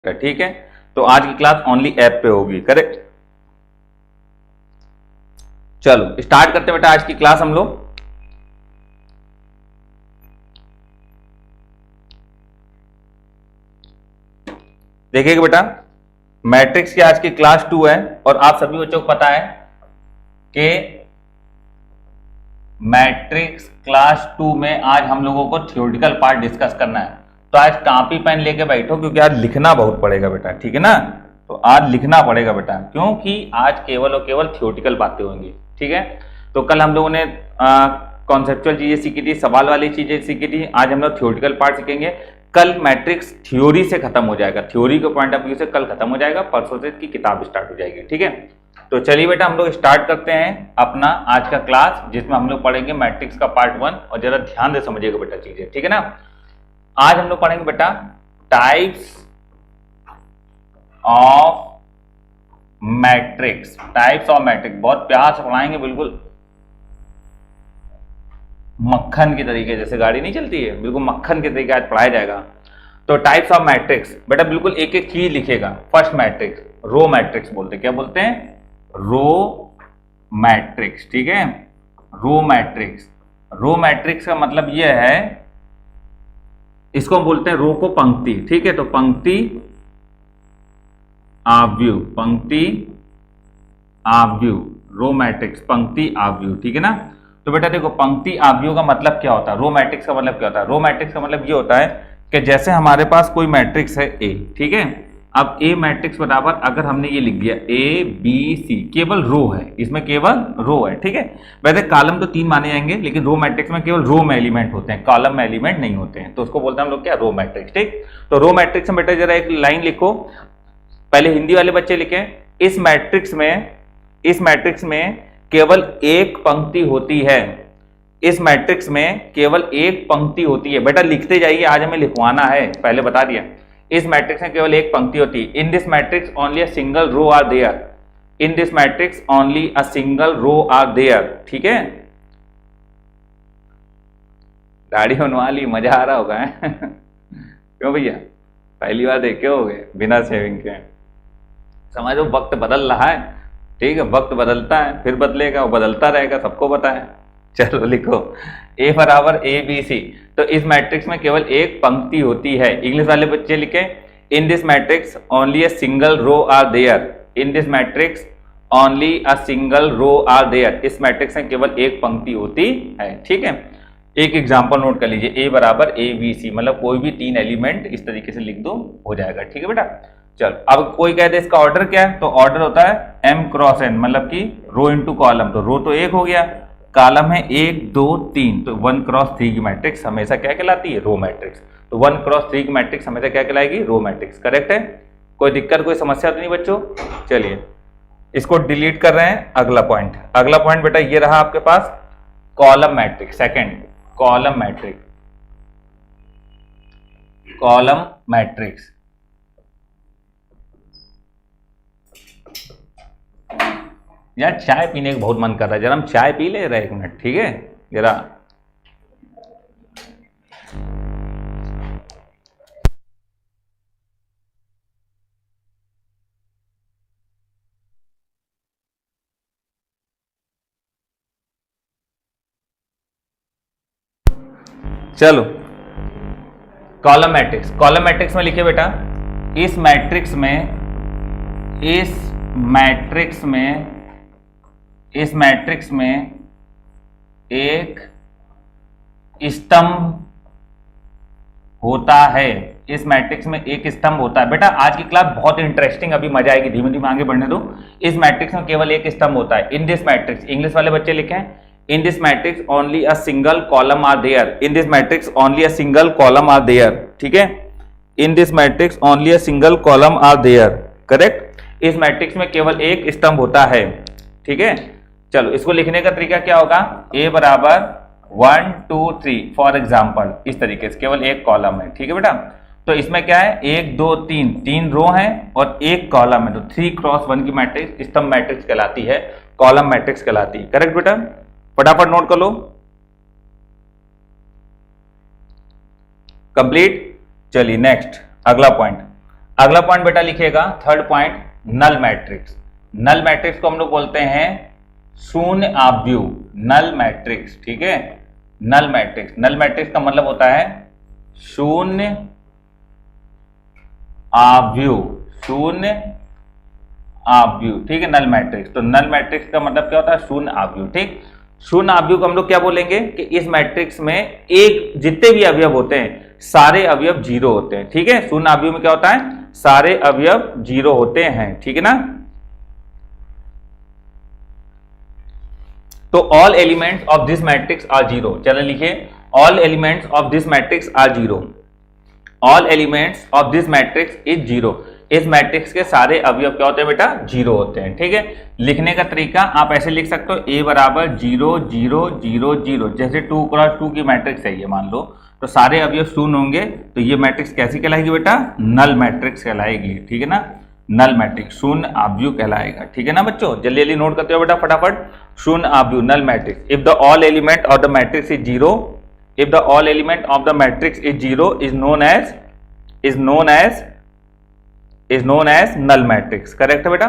ठीक है। तो आज की क्लास ओनली ऐप पे होगी, करेक्ट। चलो स्टार्ट करते हैं बेटा आज की क्लास हम लोग। देखिएगा बेटा, मैट्रिक्स की आज की क्लास 2 है और आप सभी बच्चों को पता है कि मैट्रिक्स क्लास 2 में आज हम लोगों को थ्योरेटिकल पार्ट डिस्कस करना है। तो आज कॉपी पेन लेके बैठो क्योंकि आज लिखना बहुत पड़ेगा बेटा, ठीक है ना। तो आज लिखना पड़ेगा बेटा क्योंकि आज केवल और केवल थ्योरेटिकल बातें होंगी, ठीक है। तो कल हम लोगों ने कॉन्सेप्चुअल चीजें सीखी थी, सवाल वाली चीजें सीखी थी, आज हम लोग थ्योरेटिकल पार्ट सीखेंगे। कल मैट्रिक्स थ्योरी से खत्म हो जाएगा, थ्योरी के पॉइंट ऑफ व्यू से कल खत्म हो जाएगा, परसों से इसकी किताब स्टार्ट हो जाएगी, ठीक है। तो चलिए बेटा हम लोग स्टार्ट करते हैं अपना आज का क्लास, जिसमें हम लोग पढ़ेंगे मैट्रिक्स का पार्ट 1। और जरा ध्यान से समझिएगा बेटा चीजें, ठीक है ना। आज हम लोग पढ़ेंगे बेटा types of matrix, types of matrix. बहुत प्यार से पढ़ाएंगे, बिल्कुल मक्खन की तरीके, जैसे गाड़ी नहीं चलती है, बिल्कुल मक्खन के तरीके आज पढ़ाया जाएगा। तो टाइप्स ऑफ मैट्रिक्स बेटा बिल्कुल एक एक चीज लिखेगा। फर्स्ट मैट्रिक्स, रो मैट्रिक्स बोलते हैं, क्या बोलते हैं? रो मैट्रिक्स, ठीक है। रो मैट्रिक्स, रो मैट्रिक्स का मतलब यह है, इसको हम बोलते हैं रो को पंक्ति, ठीक है। तो पंक्ति आव्यूह, पंक्ति आव्यूह, रो मैट्रिक्स पंक्ति आव्यूह, ठीक है ना। तो बेटा देखो पंक्ति आव्यूह का मतलब क्या होता है, रो मैट्रिक्स का मतलब क्या होता है? रो मैट्रिक्स का मतलब ये होता है कि जैसे हमारे पास कोई मैट्रिक्स है ए, ठीक है। अब ए मैट्रिक्स बराबर अगर हमने ये लिख दिया ए बी सी, केवल रो है, इसमें केवल रो है, ठीक है। वैसे कॉलम तो 3 माने जाएंगे, लेकिन रो मैट्रिक्स में केवल रो में एलिमेंट होते हैं, कॉलम में एलिमेंट नहीं होते हैं, तो उसको बोलते हैं हम लोग क्या? रो मैट्रिक्स, ठीक। तो रो मैट्रिक्स में बेटा जरा एक लाइन लिखो, पहले हिंदी वाले बच्चे लिखें। इस मैट्रिक्स में केवल एक पंक्ति होती है, इस मैट्रिक्स में केवल एक पंक्ति होती है। बेटा लिखते जाइए, आज हमें लिखवाना है, पहले बता दिया। इस मैट्रिक्स में केवल एक पंक्ति होती है। In this matrix only a single row are there, in this matrix only a single row are there, ठीक है। दाढ़ी बनवा ली, मजा आ रहा होगा है? क्यों भैया, पहली बार देखे होगे बिना शेविंग के? समझो वक्त बदल रहा है, ठीक है। वक्त बदलता है, फिर बदलेगा, वो बदलता रहेगा, सबको पता है। चलो लिखो ए बराबर ए बी सी। तो इस मैट्रिक्स में केवल एक पंक्ति होती है। इंग्लिश वाले बच्चे लिखें, in this matrix only a single row are there, in this matrix only a single row are there. इस मैट्रिक्स में केवल एक पंक्ति होती है, ठीक है। एक एग्जांपल नोट कर लीजिए, ए बराबर ए बी सी, मतलब कोई भी 3 एलिमेंट इस तरीके से लिख दो, हो जाएगा, ठीक है बेटा। चल अब कोई कहते हैं इसका ऑर्डर क्या है, तो ऑर्डर होता है m क्रॉस n, मतलब कि रो इंटू कॉलम। तो रो तो एक हो गया, कॉलम है 1 2 3, तो 1 क्रॉस 3 की मैट्रिक्स हमेशा क्या कहलाती है? Row matrix. तो 1 क्रॉस 3 की मैट्रिक्स हमेशा क्या कहलाएगी? रो मैट्रिक्स, करेक्ट है। कोई दिक्कत, कोई समस्या तो नहीं बच्चों? चलिए इसको डिलीट कर रहे हैं। अगला पॉइंट, अगला पॉइंट बेटा ये रहा आपके पास, column matrix. Second, column matrix, column matrix. यार चाय पीने का बहुत मन कर रहा है, जरा हम चाय पी ले रहे, 1 मिनट, ठीक है जरा। चलो कॉलम मैट्रिक्स, कॉलम मैट्रिक्स में लिखिए बेटा, इस मैट्रिक्स में एक स्तंभ होता है, इस मैट्रिक्स में एक स्तंभ होता है। बेटा आज की क्लास बहुत इंटरेस्टिंग, अभी मजा आएगी, धीमे धीमे आगे बढ़ने दो। इस मैट्रिक्स में केवल एक स्तंभ होता है। इन दिस मैट्रिक्स, इंग्लिश वाले बच्चे लिखें, in this matrix only a single column are there, in this matrix only a single column are there, ठीक है। In this matrix only a single column are there, correct. इस मैट्रिक्स में केवल एक स्तंभ होता है, ठीक है। चलो इसको लिखने का तरीका क्या होगा, ए बराबर 1 2 3 फॉर एग्जाम्पल, इस तरीके से केवल एक कॉलम है, ठीक है बेटा। तो इसमें क्या है, 1 2 3, 3 रो है और एक कॉलम है, तो 3 क्रॉस 1 की मैट्रिक्स स्तंभ मैट्रिक्स कहलाती है, कॉलम मैट्रिक्स कहलाती है, करेक्ट बेटा। फटाफट नोट कर लो, कंप्लीट। चलिए नेक्स्ट, अगला पॉइंट, अगला पॉइंट बेटा लिखिएगा, third point, null matrix. Null matrix को हम लोग बोलते हैं शून्य आव्यूह, नल मैट्रिक्स। ठीक है, नल मैट्रिक्स, नल मैट्रिक्स का मतलब होता है शून्य आव्यूह, शून्य आव्यूह। ठीक है, नल मैट्रिक्स, तो नल मैट्रिक्स का मतलब क्या होता है, शून्य आव्यूह। ठीक, शून्य आव्यूह को हम लोग क्या बोलेंगे कि इस मैट्रिक्स में एक जितने भी अवयव होते हैं सारे अवयव जीरो होते हैं। ठीक है, शून्य आव्यूह में क्या होता है, सारे अवयव जीरो होते हैं। ठीक है ना, तो all elements of this matrix are zero. चलो लिखिए, all elements of this matrix are zero, all elements of this matrix is zero. इस मैट्रिक्स के सारे अवयव क्या होते हैं बेटा, जीरो होते हैं। ठीक है, लिखने का तरीका आप ऐसे लिख सकते हो, a बराबर 0 0 0 0, जैसे 2 क्रॉस 2 की मैट्रिक्स है ये, मान लो, तो सारे अवयव शून्य होंगे, तो ये मैट्रिक्स कैसी कहलाएगी बेटा, नल मैट्रिक्स कहलाएगी। ठीक है ना, नल मैट्रिक्स, शून्य आव्यूह कहलाएगा। ठीक है ना बच्चों, जल्दी जल्दी नोट करते हो बेटा फटाफट, शून्य आव्यूह, null matrix. If the all element of the matrix is zero, if the all element of the matrix is zero is known as null matrix. Correct है बेटा,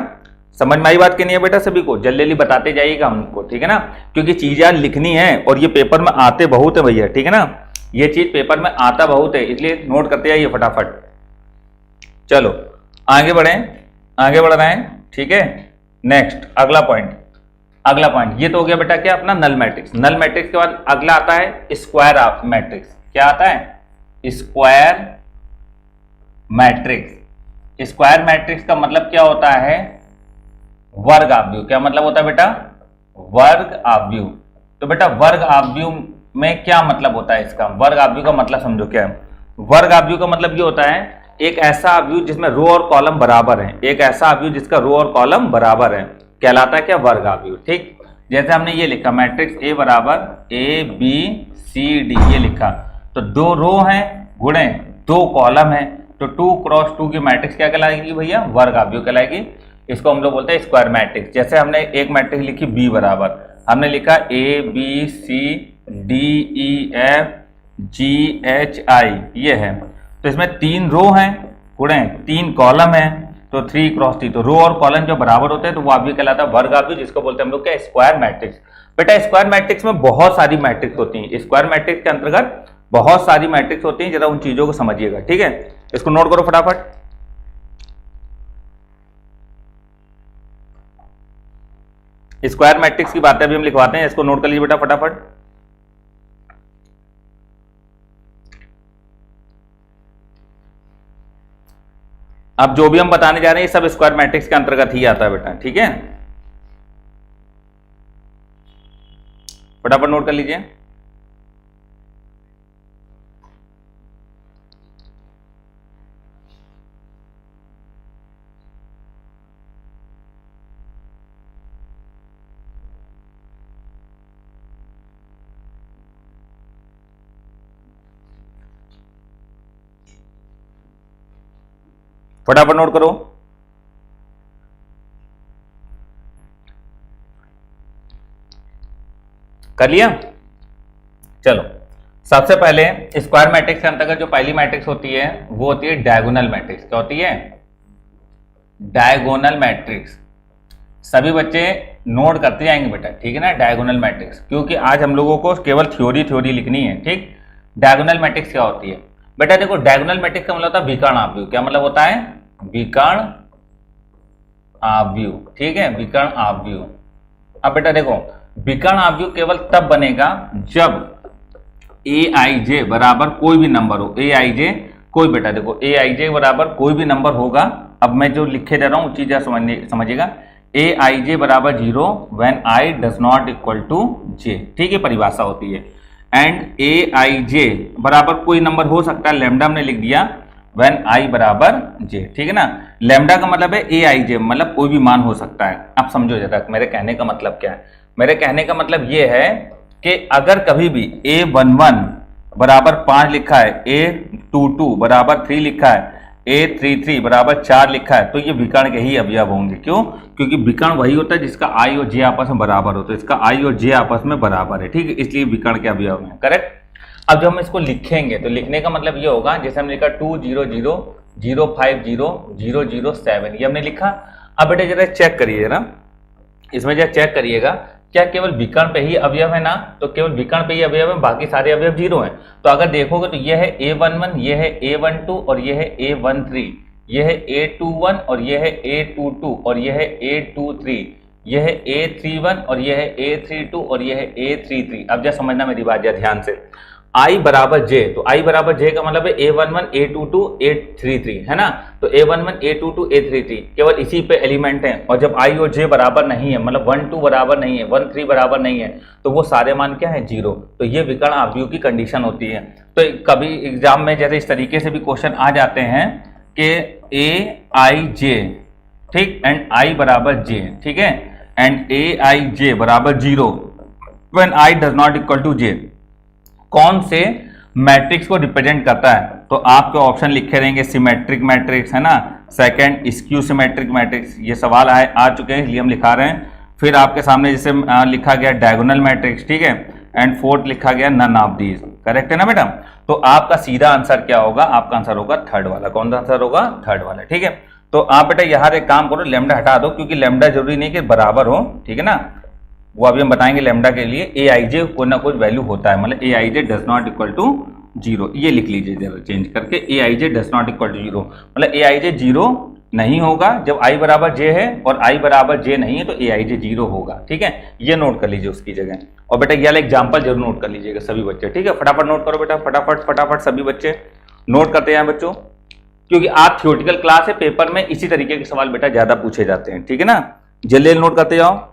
समझ में आई बात की नहीं है बेटा सभी को, जल्दी जल्दी बताते जाइएगा हमको। ठीक है ना, क्योंकि चीजें लिखनी है और ये पेपर में आते बहुत है भैया। ठीक है ना, ये चीज पेपर में आता बहुत है, इसलिए नोट करते जाइए फटाफट। चलो आगे बढ़े, आगे बढ़ रहे हैं। ठीक है, नेक्स्ट अगला पॉइंट, अगला पॉइंट ये तो हो गया बेटा क्या, अपना नल मैट्रिक्स। नल मैट्रिक्स के बाद अगला आता है स्क्वायर मैट्रिक्स। क्या आता है, स्क्वायर मैट्रिक्स। स्क्वायर मैट्रिक्स का मतलब क्या होता है, वर्ग आव्यूह। क्या मतलब होता है बेटा, वर्ग आव्यूह। तो बेटा वर्ग आव्यूह में क्या मतलब होता है इसका, वर्ग आव्यूह का मतलब समझो क्या है। वर्ग आव्यूह का मतलब ये होता है एक ऐसा आव्यूह जिसमें रो और कॉलम बराबर है, एक ऐसा आव्यूह जिसका रो और कॉलम बराबर है, कहलाता है क्या, वर्ग आव्यूह। ठीक, जैसे हमने ये लिखा मैट्रिक्स ए बराबर ABCD, ये लिखा, तो 2 रो हैं गुणे 2 कॉलम है, तो 2 क्रॉस 2 की मैट्रिक्स क्या कहलाएगी भैया, वर्ग आव्यूह कहलाएगी। इसको हम लोग बोलते हैं स्क्वायर मैट्रिक्स। जैसे हमने एक मैट्रिक्स लिखी B बराबर, हमने लिखा ABCDEFGHI, ये है, तो इसमें 3 रो हैं गुणे 3 कॉलम है, तो 3 क्रॉस 3, तो रो और कॉलम जो बराबर होते हैं तो वो आव्यूह कहलाता है वर्ग आव्यूह, जिसको बोलते हैं हम लोग क्या, स्क्वायर मैट्रिक्स। बेटा स्क्वायर मैट्रिक्स में बहुत सारी मैट्रिक्स होती हैं, स्क्वायर मैट्रिक्स के अंतर्गत बहुत सारी मैट्रिक्स होती हैं, जरा उन चीजों को समझिएगा। ठीक है, इसको नोट करो फटाफट। स्क्वायर मैट्रिक्स की बातें अभी हम लिखवाते हैं, इसको नोट कर लीजिए बेटा फटाफट। अब जो भी हम बताने जा रहे हैं सब स्क्वायर मैट्रिक्स के अंतर्गत ही आता है बेटा। ठीक है, फटाफट नोट कर लीजिए। फटाफट नोट करो। कर लिया, चलो सबसे पहले स्क्वायर मैट्रिक्स के अंतर्गत जो पहली मैट्रिक्स होती है वो होती है डायगोनल मैट्रिक्स। क्या होती है, डायगोनल मैट्रिक्स। सभी बच्चे नोट करते जाएंगे बेटा, ठीक है ना, डायगोनल मैट्रिक्स, क्योंकि आज हम लोगों को केवल थ्योरी लिखनी है। ठीक, डायगोनल मैट्रिक्स क्या होती है बेटा, देखो डायगोनल मैट्रिक्स का मतलब होता है विकर्ण आव्यूह। क्या मतलब होता है, विकर्ण आव्यूह। ठीक है, विकर्ण आव्यूह। अब बेटा देखो विकर्ण आव्यूह केवल तब बनेगा जब Aij बराबर कोई भी नंबर हो। Aij कोई, बेटा देखो Aij बराबर कोई भी नंबर होगा। अब मैं जो लिखे दे रहा हूं चीज समझिएगा। Aij बराबर 0 when I does not equal to j। ठीक है, परिभाषा होती है। एंड Aij बराबर कोई नंबर हो सकता है, लैम्डा हमने लिख दिया, व्हेन I बराबर j। ठीक है ना, लैम्डा का मतलब है Aij, मतलब कोई भी मान हो सकता है। अब समझो जरा मेरे कहने का मतलब क्या है। मेरे कहने का मतलब ये है कि अगर कभी भी A11 बराबर 5 लिखा है, A22 बराबर 3 लिखा है, A33 बराबर 4 लिखा है, तो ये विकर्ण के ही अवयव होंगे। क्यों, क्योंकि विकर्ण वही होता है जिसका I और J आपस में बराबर होता है। इसका I और J आपस में बराबर है। ठीक है, इसलिए विकर्ण के अवयव हैं। करेक्ट। अब जब हम इसको लिखेंगे तो लिखने का मतलब ये होगा, जैसे हमने लिखा 2 0 0 050007 ये हमने लिखा। अब बेटा जरा चेक करिए ना, इसमें जरा चेक करिएगा, क्या केवल विकर्ण पे ही अवयव है ना? तो केवल विकर्ण पे ही अवयव है, बाकी सारे अवयव 0 हैं। तो अगर देखोगे तो यह है A11, यह है A12 और यह है A13, यह है A21 और यह है A22 और यह है A23, यह है A31 और यह है A32 और यह है A33। अब जरा समझना मेरी बात जरा ध्यान से। I बराबर J, तो I बराबर J का मतलब है A11, A22, A33 है ना? तो A11, A22, A33 केवल इसी पे एलिमेंट हैं। और जब I और J बराबर नहीं है, मतलब 1 2 बराबर नहीं है, 1 3 बराबर नहीं है, तो वो सारे मान क्या है? 0। तो ये विकर्ण अवयव की कंडीशन होती है। तो कभी एग्जाम में जैसे इस तरीके से भी क्वेश्चन आ जाते हैं कि AIJ, ठीक, एंड I बराबर J, ठीक है, एंड AIJ बराबर 0 when I does not equal to J कौन से मैट्रिक्स को रिप्रेजेंट करता है? तो आपके ऑप्शन लिखे रहेंगे सिमेट्रिक मैट्रिक्स, है ना, सेकंड स्क्यू सिमेट्रिक मैट्रिक्स, ये सवाल आ चुके हैं इसलिए हम लिखा रहे हैं। फिर आपके सामने जैसे लिखा गया डायगोनल मैट्रिक्स, ठीक है, एंड फोर्थ लिखा गया नन ऑफ दीज। करेक्ट है ना बेटा? तो आपका सीधा आंसर क्या होगा? आपका आंसर होगा थर्ड वाला। कौन सा आंसर होगा? थर्ड वाला, ठीक है। तो आप बेटा यहाँ एक काम करो, लेमडा हटा दो, क्योंकि लेमडा जरूरी नहीं कि बराबर हो, ठीक है ना, वो अभी हम बताएंगे। लेमडा के लिए AIJ कोई ना कोई वैल्यू होता है, मतलब AIJ does not equal to 0, ये लिख लीजिए जरा चेंज करके, AIJ does not equal to 0, मतलब AIJ 0 नहीं होगा जब I बराबर J है, और I बराबर J नहीं है तो AIJ 0 होगा, ठीक है। ये नोट कर लीजिए उसकी जगह। और बेटा ये वाला एग्जाम्पल जरूर नोट कर लीजिएगा सभी बच्चे, ठीक है। फटाफट नोट करो बेटा, फटाफट सभी बच्चे नोट करते हैं बच्चों, क्योंकि आप थियोरेटिकल क्लास है, पेपर में इसी तरीके के सवाल बेटा ज्यादा पूछे जाते हैं, ठीक है ना। जल्दी नोट करते जाओ।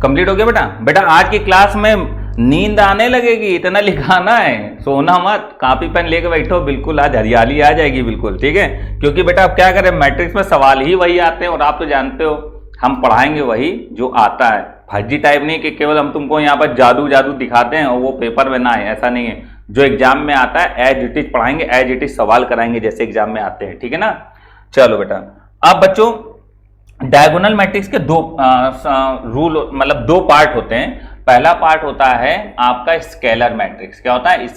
कंप्लीट हो गया बेटा? बेटा आज की क्लास में नींद आने लगेगी, इतना लिखाना है, सोना मत, कॉपी पेन लेके बैठो, बिल्कुल आज हरियाली आ जाएगी बिल्कुल, ठीक है। क्योंकि बेटा अब क्या करें, मैट्रिक्स में सवाल ही वही आते हैं, और आप तो जानते हो हम पढ़ाएंगे वही जो आता है। फर्जी टाइप नहीं कि केवल हम तुमको यहाँ पर जादू दिखाते हैं और वो पेपर में ना आए, ऐसा नहीं है। जो एग्जाम में आता है एज इट इज पढ़ाएंगे, एज इट इज सवाल कराएंगे जैसे एग्जाम में आते हैं, ठीक है ना। चलो बेटा, अब बच्चों डायगोनल मैट्रिक्स के दो रूल, मतलब दो पार्ट होते हैं। पहला पार्ट होता है आपका स्केलर मैट्रिक्स। क्या होता है?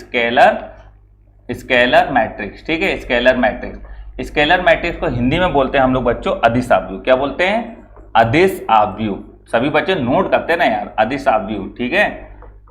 स्केलर मैट्रिक्स, ठीक है, स्केलर मैट्रिक्स। स्केलर मैट्रिक्स को हिंदी में बोलते हैं हम लोग बच्चों अदिश आव्यूह। क्या बोलते हैं? अदिश आव्यूह। सभी बच्चे नोट करते ना यार, अदिश आव्यूह, ठीक है,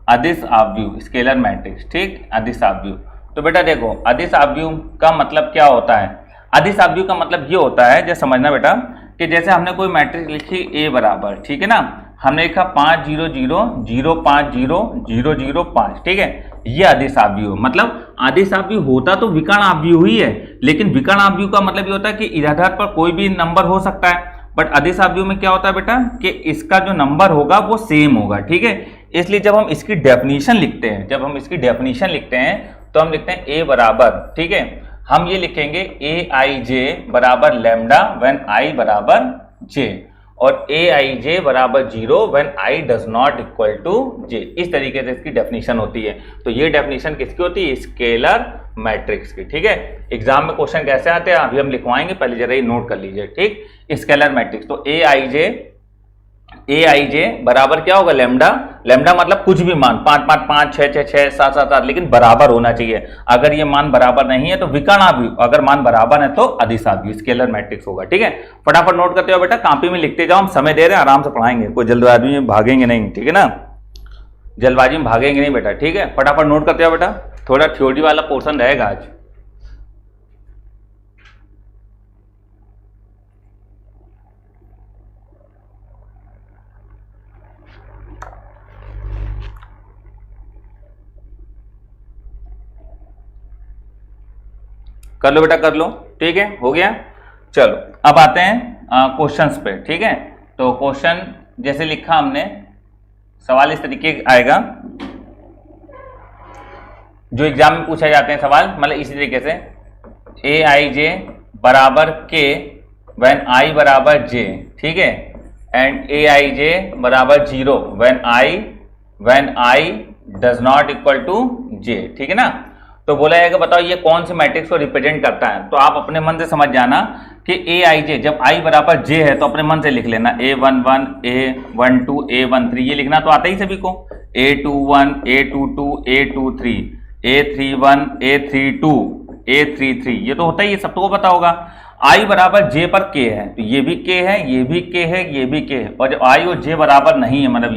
अदिश आव्यूह, स्केलर मैट्रिक्स, ठीक, अदिश आव्यूह। तो बेटा देखो, अदिश आव्यूह का मतलब क्या होता है? अदिश आव्यूह का मतलब ये होता है, जैसे समझना बेटा, कि जैसे हमने कोई मैट्रिक्स लिखी A बराबर, ठीक है ना, हमने लिखा 5 0 0 0 5 0 0 0 5, ठीक है, ये अदिश आव्यूह। मतलब अदिश आव्यूह होता तो विकर्ण आव्यूह ही है, लेकिन विकर्ण आव्यूह का मतलब ये होता है कि इधर पर कोई भी नंबर हो सकता है। बट अदिश आव्यूह में क्या होता है बेटा, कि इसका जो नंबर होगा वो सेम होगा, ठीक है। इसलिए जब हम इसकी डेफिनेशन लिखते हैं, तो हम लिखते हैं A बराबर, ठीक है, हम ये लिखेंगे AIJ बराबर लैम्डा व्हेन I बराबर J, और AIJ बराबर 0 when I does not equal to J। इस तरीके से इसकी डेफिनेशन होती है। तो ये डेफिनेशन किसकी होती है? स्केलर मैट्रिक्स की, ठीक है। एग्जाम में क्वेश्चन कैसे आते हैं अभी हम लिखवाएंगे, पहले जरा ये नोट कर लीजिए, ठीक। स्केलर मैट्रिक्स, तो AIJ बराबर क्या होगा? लैम्डा। लैम्डा मतलब कुछ भी मान, 5 5 5 6 6 6 7 7 7, लेकिन बराबर होना चाहिए। अगर ये मान बराबर नहीं है तो विकर्ण आव्यूह, अगर मान बराबर है तो अदिश आव्यूह, स्केलर मैट्रिक्स होगा, ठीक है। फटाफट नोट करते हो बेटा, कॉपी में लिखते जाओ, हम समय दे रहे हैं, आराम से पढ़ाएंगे, कोई जल्दबाजी में भागेंगे नहीं, ठीक है ना, जल्दबाजी में भागेंगे नहीं बेटा, ठीक है। फटाफट नोट करते हो बेटा, थोड़ा थ्योरी वाला पोर्शन रहेगा आज। कर लो बेटा, कर लो, ठीक है, हो गया। चलो अब आते हैं क्वेश्चंस पे, ठीक है। तो क्वेश्चन जैसे लिखा हमने, सवाल इस तरीके आएगा जो एग्जाम में पूछे जाते हैं सवाल, मतलब इसी तरीके से AIJ बराबर K व्हेन I बराबर J, ठीक है, एंड ए आई जे बराबर 0 when I does not equal to J, ठीक है ना। तो बोला जाएगा बताओ ये कौन से मैट्रिक्स को रिप्रेजेंट करता है। तो आप अपने मन से समझ जाना कि ए आई जे, जब आई बराबर जे है तो अपने मन से लिख लेना A11 A12 A13, ये लिखना तो आता ही सभी को। A21 A22 A23 A31 A32 A33, ये तो होता ही है, सबको पता होगा। आई बराबर जे पर के है तो ये भी के है, ये भी के है, ये भी के है। और जब आई और जे बराबर नहीं है, मतलब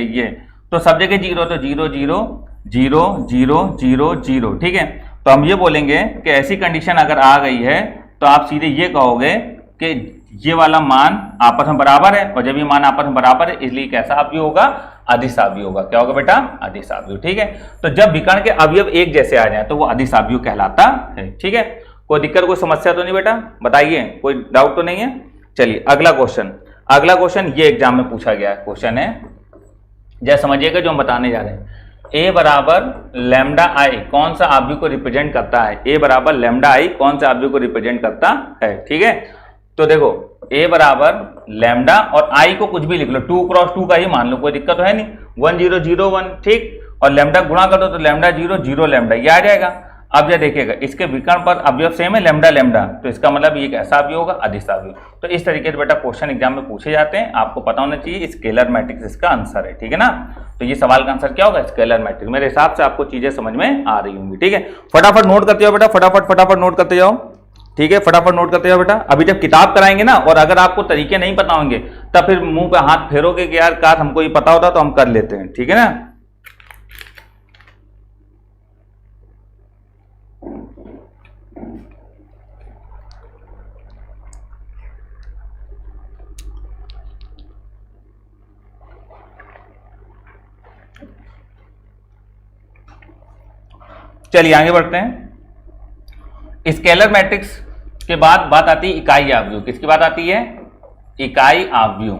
ये तो सब जगह 0, तो 0 0 0 0 0 0, ठीक है। तो हम ये बोलेंगे कि ऐसी कंडीशन अगर आ गई है तो आप सीधे ये कहोगे कि ये वाला मान आपस में बराबर है, और जब ये मान आपस में बराबर है इसलिए कैसा अवयव होगा, अदिश अवयव होगा। क्या होगा बेटा, अदिश अवयव, ठीक है। तो जब विकर्ण के अवयव एक जैसे आ जाए तो वो अदिश अवयव कहलाता है, ठीक है। कोई दिक्कत, कोई समस्या तो नहीं बेटा, बताइए, कोई डाउट तो नहीं है। चलिए अगला क्वेश्चन ये एग्जाम में पूछा गया क्वेश्चन है, जैसे समझिएगा जो हम बताने जा रहे हैं। ए बराबर लैम्डा आई कौन सा अवयव को रिप्रेजेंट करता है, ए बराबर लैम्डा आई कौन सा अवयव को रिप्रेजेंट करता है, ठीक है। तो देखो ए बराबर लैम्डा और आई को कुछ भी लिख लो, 2 × 2 का ही मान लो, कोई दिक्कत तो है नहीं। 1 0 0 1, ठीक, और लैम्डा गुणा कर दो तो लैम्डा 0 0 लैम्डा, ये आ जाएगा। अब जब देखिएगा इसके विकर्ण पर अवयव सेम है लैम्डा लैम्डा, तो इसका मतलब ये कैसा अवयव होगा, अदिश अवयव। तो इस तरीके से बेटा क्वेश्चन एग्जाम में पूछे जाते हैं, आपको पता होना चाहिए स्केलर मैट्रिक्स इसका आंसर है, ठीक है ना। तो ये सवाल का आंसर क्या होगा, स्केलर मैट्रिक्स। मेरे हिसाब से आपको चीजें समझ में आ रही होंगी, ठीक है। फटाफट नोट करते जाओ बेटा, फटाफट नोट करते जाओ, ठीक है, फटाफट नोट करते जाओ बेटा। अभी जब किताब कराएंगे ना और अगर आपको तरीके नहीं पता होंगे तब फिर मुंह पे हाथ फेरोगे कि यार काश हमको ये पता होता तो हम कर लेते हैं, ठीक है ना। चलिए आगे बढ़ते हैं। स्केलर मैट्रिक्स के बाद बात आती है इकाई आव्यूह। किसकी बात आती है, इकाई आव्यूह।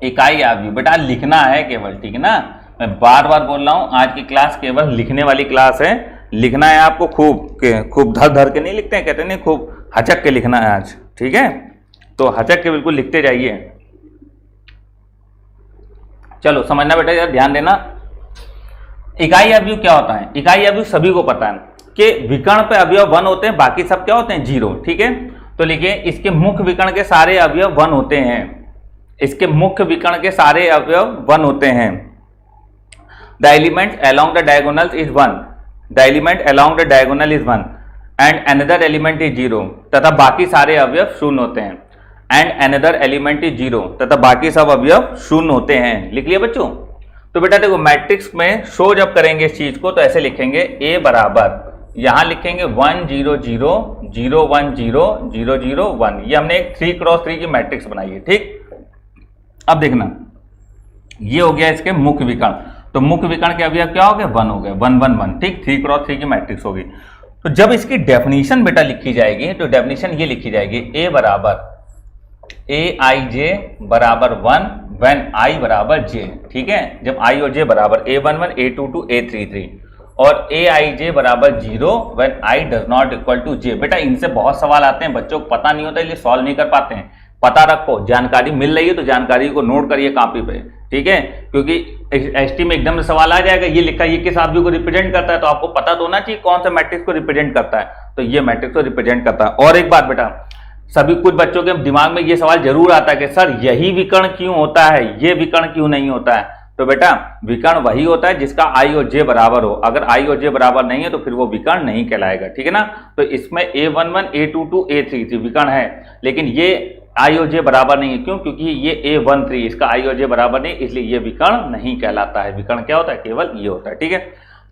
इकाई आव्यूह बेटा लिखना है केवल, ठीक है ना। मैं बार बार बोल रहा हूं, आज की क्लास केवल लिखने वाली क्लास है। लिखना है आपको खूब धर धर के नहीं लिखते हैं, कहते नहीं, खूब हचक के लिखना है आज, ठीक है। तो हचक के बिल्कुल लिखते जाइए। चलो समझना बेटा, यार ध्यान देना। इकाई अवयव क्या होता है, इकाई अवयव सभी को पता है कि विकर्ण पे अवयव 1 होते हैं, बाकी सब क्या होते हैं 0, ठीक है। तो लिखिए इसके मुख्य विकर्ण के सारे अवयव 1 होते हैं, इसके मुख्य विकर्ण के सारे अवयव 1 होते हैं। The element along the diagonal is 1, the element along the diagonal is 1 and another element is 0, तथा बाकी सारे अवयव 0 होते हैं। एंड अनदर एलिमेंट इज 0, तथा बाकी सब अवयव 0 होते हैं। लिख लिया बच्चों। तो बेटा देखो मैट्रिक्स में शो जब करेंगे इस चीज को तो ऐसे लिखेंगे, ए बराबर यहां लिखेंगे 1 0 0 0 1 0 0 0 1। ये हमने एक 3 × 3 की मैट्रिक्स बनाई है, ठीक। अब देखना ये हो गया इसके मुख्य विकर्ण, तो मुख्य विकर्ण के अवयव क्या हो गए 1 हो गए, 1 1 1, ठीक। 3 × 3 की मैट्रिक्स होगी। तो जब इसकी डेफिनेशन बेटा लिखी जाएगी तो डेफिनेशन ये लिखी जाएगी, ए बराबर ए आई जे बराबर 1 व्हेन आई बराबर जे, ठीक है। जब आई और जे बराबर A11 A22 A33 और ए आई जे बराबर 0 when I does not equal to J. बेटा इनसे बहुत सवाल आते हैं, बच्चों को पता नहीं होता इसलिए सॉल्व नहीं कर पाते हैं। पता रखो, जानकारी मिल रही है तो जानकारी को नोट करिए कॉपी पे, ठीक है, क्योंकि एसटी में एकदम से सवाल आ जाएगा ये लिखा ये किस अवयव को रिप्रेजेंट करता है, तो आपको पता तो होना चाहिए कौन सा मैट्रिक्स को रिप्रेजेंट करता है। तो ये मैट्रिक्स को रिप्रेजेंट करता है। और एक बात बेटा, सभी कुछ बच्चों के दिमाग में ये सवाल जरूर आता है कि सर यही विकर्ण क्यों होता है, ये विकर्ण क्यों नहीं होता है। तो बेटा विकर्ण वही होता है जिसका आई और जे बराबर हो, अगर आई और जे बराबर नहीं है तो फिर वो विकर्ण नहीं कहलाएगा, ठीक है ना। तो इसमें A11 A22 A33 विकर्ण है, लेकिन ये आई और जे बराबर नहीं है, क्यों, क्योंकि ये A13 इसका आई और जे बराबर नहीं, इसलिए ये विकर्ण नहीं कहलाता है। विकर्ण क्या होता है, केवल ये होता है, ठीक है।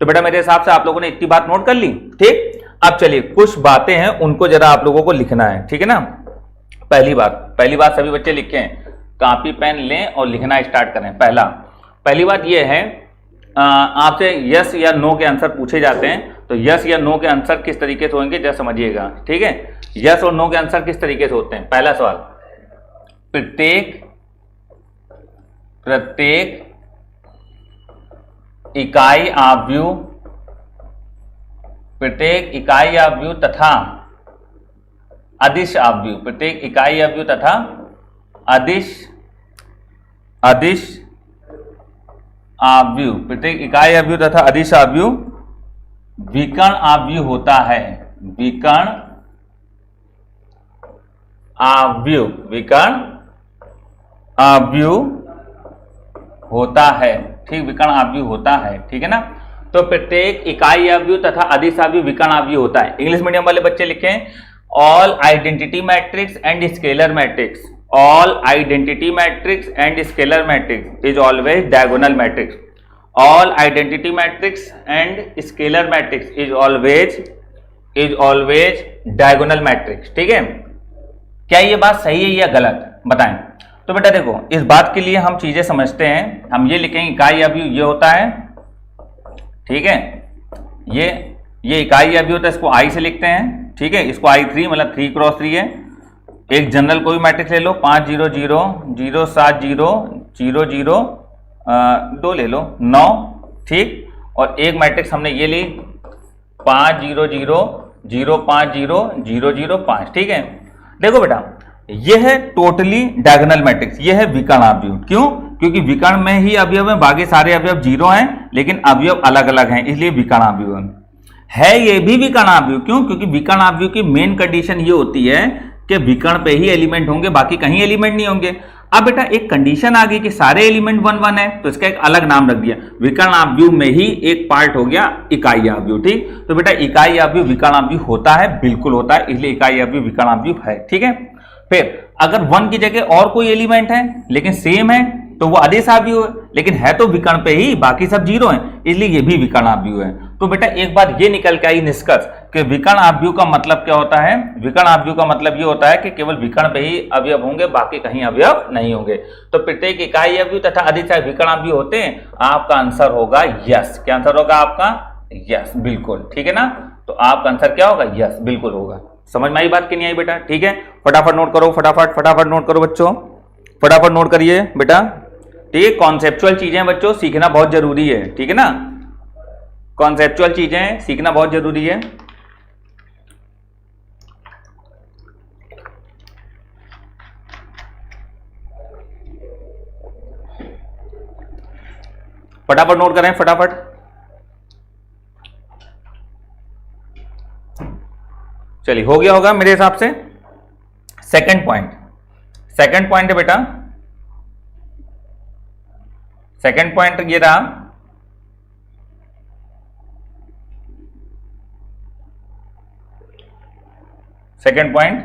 तो बेटा मेरे हिसाब से आप लोगों ने इतनी बात नोट कर ली, ठीक। अब चलिए कुछ बातें हैं उनको जरा आप लोगों को लिखना है, ठीक है ना। पहली बात सभी बच्चे लिखें, कॉपी पेन लें और लिखना स्टार्ट करें। पहली बात यह है, आपसे यस या नो के आंसर पूछे जाते हैं, तो यस या नो के आंसर किस तरीके से होंगे जरा समझिएगा, ठीक है। यस और नो के आंसर किस तरीके से होते हैं। पहला सवाल, प्रत्येक इकाई आव्यूह तथा अदिश आव्यूह, प्रत्येक इकाई आव्यूह तथा अदिश आव्यूह, प्रत्येक इकाई आव्यूह तथा अदिश आव्यूह विकर्ण आव्यूह होता है। विकर्ण आव्यूह होता है, ठीक, विकर्ण आव्यूह होता है, ठीक है ना। तो प्रत्येक इकाई आव्यूह तथा अदिश आव्यूह विकर्ण आव्यूह होता है। इंग्लिश मीडियम वाले बच्चे लिखें, all identity matrix and scalar matrix, all identity matrix and scalar matrix is always diagonal matrix, all identity matrix and scalar matrix is always diagonal matrix, ठीक है। क्या ये बात सही है या गलत, बताएं। तो बेटा देखो, इस बात के लिए हम चीजें समझते हैं। हम ये लिखेंगे इकाई आव्यूह ये होता है, ठीक है, ये इकाई आव्यूह होता है, इसको आई से लिखते हैं, ठीक है। इसको I3 मतलब 3x3 है। एक जनरल कोई मैट्रिक्स ले लो, 5 0 0 0 7 0 0 0 2 ले लो 9, ठीक। और एक मैट्रिक्स हमने ये ली 5 0 0 0 5 0 0 0 5, ठीक है। देखो बेटा, यह है टोटली डायगोनल मैट्रिक्स, यह है विकर्ण आव्यूह। क्यों? क्योंकि विकर्ण में ही अवयव हैं, बाकी सारे अवयव 0 हैं, लेकिन अवयव अलग अलग हैं, इसलिए विकर्ण आव्यूह है। ये भी विकर्ण आव्यूह, क्यों? क्योंकि विकर्ण आव्यूह की मेन कंडीशन ये होती है कि विकर्ण पे ही एलिमेंट होंगे, बाकी कहीं एलिमेंट नहीं होंगे। अब बेटा एक कंडीशन आ गई कि सारे एलिमेंट 1 1 है, तो इसका एक अलग नाम रख दिया, विकर्ण आव्यूह में ही एक पार्ट हो गया इकाई आव्यूह, ठीक। तो बेटा इकाई आव्यूह विकर्ण आव्यूह होता है, बिल्कुल होता है, इसलिए इकाई आव्यूह विकर्ण आव्यूह है, ठीक है। फिर अगर 1 की जगह और कोई एलिमेंट है लेकिन सेम है, तो वो अदिश आव्यूह है, लेकिन है तो विकर्ण पे ही, बाकी सब 0 है, इसलिए ये भी विकर्ण आव्यूह है। तो बेटा एक बात ये निकल के आई निष्कर्ष कि विकर्ण आव्यूह का मतलब क्या होता है। विकर्ण आव्यूह का मतलब ये होता है कि केवल विकर्ण पे ही अवयव होंगे, बाकी कहीं अवयव नहीं होंगे। तो प्रत्येक इकाई आव्यूह तथा अदिश आव्यूह विकर्ण आव्यूह होते हैं। आपका आंसर होगा यस। क्या आंसर होगा आपका? यस, बिल्कुल, ठीक है ना। तो आपका आंसर क्या होगा? यस, बिल्कुल होगा। समझ में आई बात कि नहीं आई बेटा? ठीक है, फटाफट नोट करो, फटाफट नोट करो बच्चों, फटाफट नोट करिए बेटा, ठीक है। कॉन्सेप्चुअल चीजें बच्चों सीखना बहुत जरूरी है, ठीक है ना। कॉन्सेप्चुअल चीजें सीखना बहुत जरूरी है। फटाफट नोट करें, फटाफट। चलिए, हो गया होगा मेरे हिसाब से। सेकंड पॉइंट है बेटा, सेकंड पॉइंट ये रहा, सेकंड पॉइंट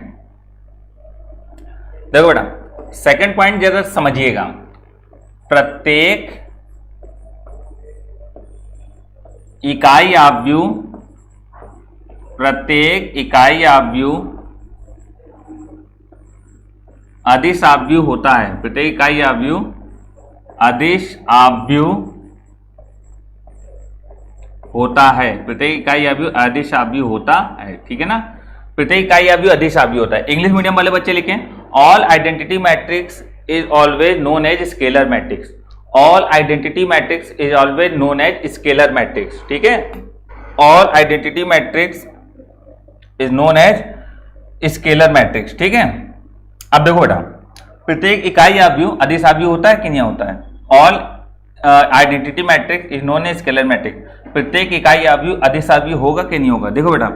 देखो बेटा, सेकंड पॉइंट जरा समझिएगा। प्रत्येक इकाई आव्यूह अदिश आव्यूह होता है। प्रत्येक इकाई आव्यूह अदिश आव्यूह होता है। प्रत्येक इकाई आव्यूह अदिश आव्यूह होता है, ठीक है ना। प्रत्येक इकाई आव्यूह अदिश आव्यूह होता है। इंग्लिश मीडियम वाले बच्चे लिखें, all identity matrix is always known as scalar matrix. All identity matrix is always known as scalar matrix, ठीक है। All identity matrix is known as scalar matrix, ठीक है। अब देखो बेटा, प्रत्येक इकाई आव्यूह अदिश आव्यूह होता है कि नहीं होता है? All identity matrix is known as scalar matrix. प्रत्येक इकाई आव्यूह अदिश आव्यूह होगा कि नहीं होगा? देखो बेटा,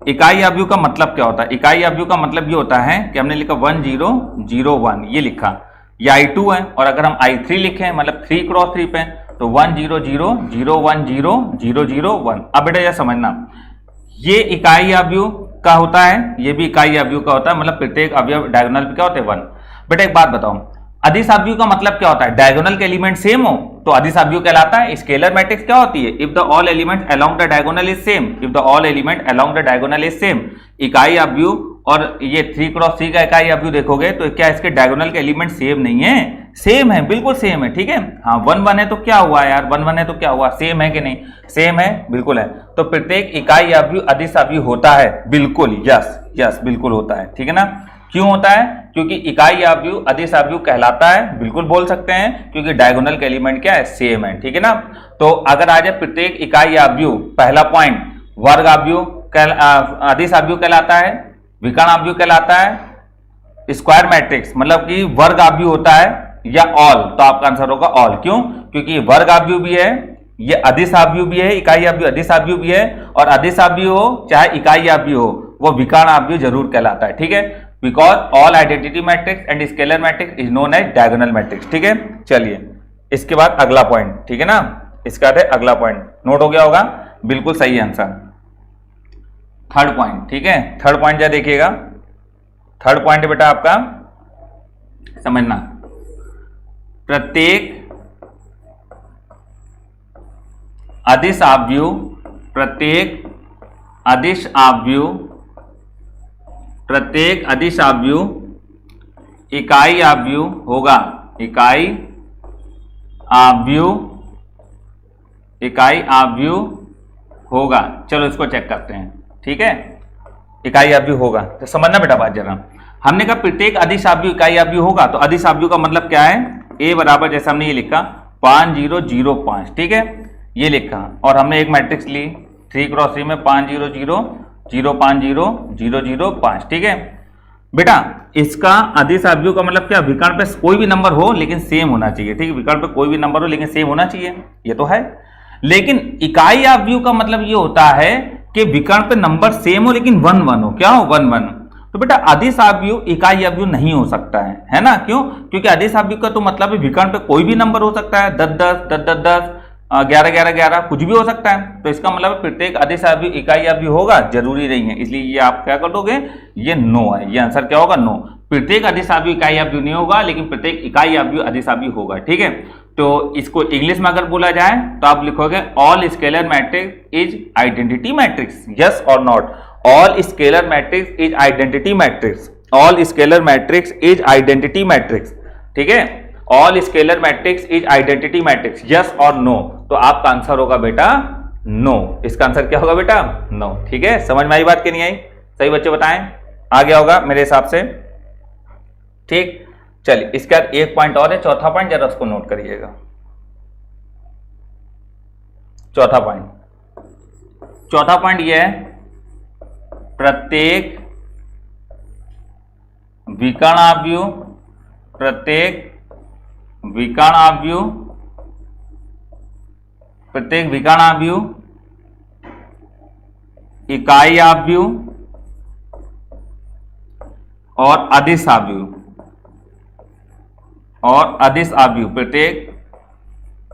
इकाई आव्यूह का मतलब क्या होता है? इकाई आव्यूह का मतलब ये होता है कि हमने लिखा 1 0 0 1, ये लिखा, ये I2 है, और अगर हम I3 लिखें मतलब 3x3 पे, तो 1 0 0 0 1 0 0 0 1। अब बेटा यह समझना, ये इकाई आव्यूह का होता है, ये भी इकाई आव्यूह का होता है, मतलब प्रत्येक अवयव डायगोनल पे क्या होते हैं? 1। बेटा एक बात बताओ, अदिश आव्यूह का मतलब क्या होता है? डायगोनल के एलिमेंट सेम हो तो अदिश आव्यूह कहलाता है। स्केलर मैट्रिक्स क्या होती है? If the all element along the diagonal is same, if the all element along the diagonal is same. इकाई आव्यूह और ये 3x3 का इकाई आव्यूह देखोगे तो क्या इसके डायगोनल के एलिमेंट सेम नहीं है? सेम है, बिल्कुल सेम है, ठीक है। हाँ, 1 1 है तो क्या हुआ यार? 1 1 है तो क्या हुआ? सेम है कि नहीं? सेम है, बिल्कुल है। तो प्रत्येक इकाई आव्यूह अदिश आव्यूह होता है, बिल्कुल, यस बिल्कुल होता है, ठीक है ना। क्यों होता है? क्योंकि इकाई आव्यूह अदिश आव्यूह कहलाता है, बिल्कुल बोल सकते हैं, क्योंकि डायगोनल के एलिमेंट क्या है? सेम है, ठीक है ना। तो अगर आ जाए प्रत्येक इकाई आव्यूह, पहला पॉइंट, वर्ग आव्यूह अदिश आव्यूह कहलाता है, विकर्ण आव्यूह कहलाता है, स्क्वायर मैट्रिक्स मतलब कि वर्ग आव्यूह होता है या ऑल, तो आपका आंसर होगा ऑल। क्यों? क्योंकि ये वर्ग आव्यूह भी है, ये अदिश आव्यूह भी है, इकाई आव्यूह अदिश आव्यूह भी है, और अदिश आव्यूह हो चाहे इकाई आव्यूह हो वो विकर्ण आव्यूह जरूर कहलाता है। ठीक है, because all identity matrix and scalar matrix is known as diagonal matrix. ठीक है, चलिए इसके बाद अगला पॉइंट, ठीक है ना, इसका है अगला पॉइंट, नोट हो गया होगा, बिल्कुल सही आंसर। थर्ड पॉइंट, ठीक है, थर्ड पॉइंट जरा देखिएगा। थर्ड पॉइंट बेटा आपका समझना, प्रत्येक अदिश आव्यूह, प्रत्येक अदिश आव्यूह, प्रत्येक अदिश आव्यूह इकाई आव्यूह होगा, इकाई आव्यूह, इकाई आव्यूह होगा। चलो इसको चेक करते हैं। ठीक है, इकाई आव्यूह होगा, तो समझना बेटा बात जरा। हमने कहा प्रत्येक अदिश आव्यूह इकाई आव्यूह होगा, तो अदिश आव्यूह का मतलब क्या है? ए बराबर जैसे हमने ये लिखा 5005, ठीक है, ये लिखा, और हमने एक मैट्रिक्स ली 3x3 में 500 050 005, ठीक है बेटा। इसका अदिश आव्यूह का मतलब क्या? विकर्ण पे कोई भी नंबर हो लेकिन सेम होना चाहिए। ठीक है, विकर्ण पे कोई भी नंबर हो लेकिन सेम होना चाहिए, ये तो है। लेकिन इकाई आव्यूह का मतलब ये होता है कि विकर्ण पे नंबर सेम हो लेकिन 1 1 हो। क्या हो? 1 1। तो बेटा अदिश आव्यूह इकाई आव्यूह नहीं हो सकता है ना? क्यों? क्योंकि अदिश आव्यूह का तो मतलब है विकर्ण पे कोई भी नंबर हो सकता है, 10 10 10 10 10 11 11 11 कुछ भी हो सकता है। तो इसका मतलब प्रत्येक अदिश आव्यूह इकाई आव्यूह होगा, जरूरी नहीं है। इसलिए ये आप क्या कर दोगे? ये नो है, ये आंसर क्या होगा? नो। प्रत्येक अदिश आव्यूह इकाई आव्यूह नहीं होगा, लेकिन प्रत्येक इकाई आव्यूह अदिश आव्यूह होगा। ठीक है, तो इसको इंग्लिश में अगर बोला जाए तो आप लिखोगे all scalar matrix is identity matrix. Yes और not? All scalar matrix is identity matrix, all scalar matrix is identity matrix. ठीक है, all scalar matrix is identity matrix, yes और नो? तो आपका आंसर होगा बेटा नो। इसका आंसर क्या होगा बेटा? नो। ठीक है, समझ में आई बात कि नहीं आई? सही बच्चे बताएं, आ गया होगा मेरे हिसाब से। ठीक, चलिए इसके बाद एक पॉइंट और है, चौथा पॉइंट, जरा उसको नोट करिएगा। चौथा पॉइंट यह है, प्रत्येक विकर्ण आव्यूह, प्रत्येक विकर्ण आव्यूह, प्रत्येक विकर्ण आव्यूह इकाई आव्यूह और अदिश आव्यूह, और अदिश आव्यूह, प्रत्येक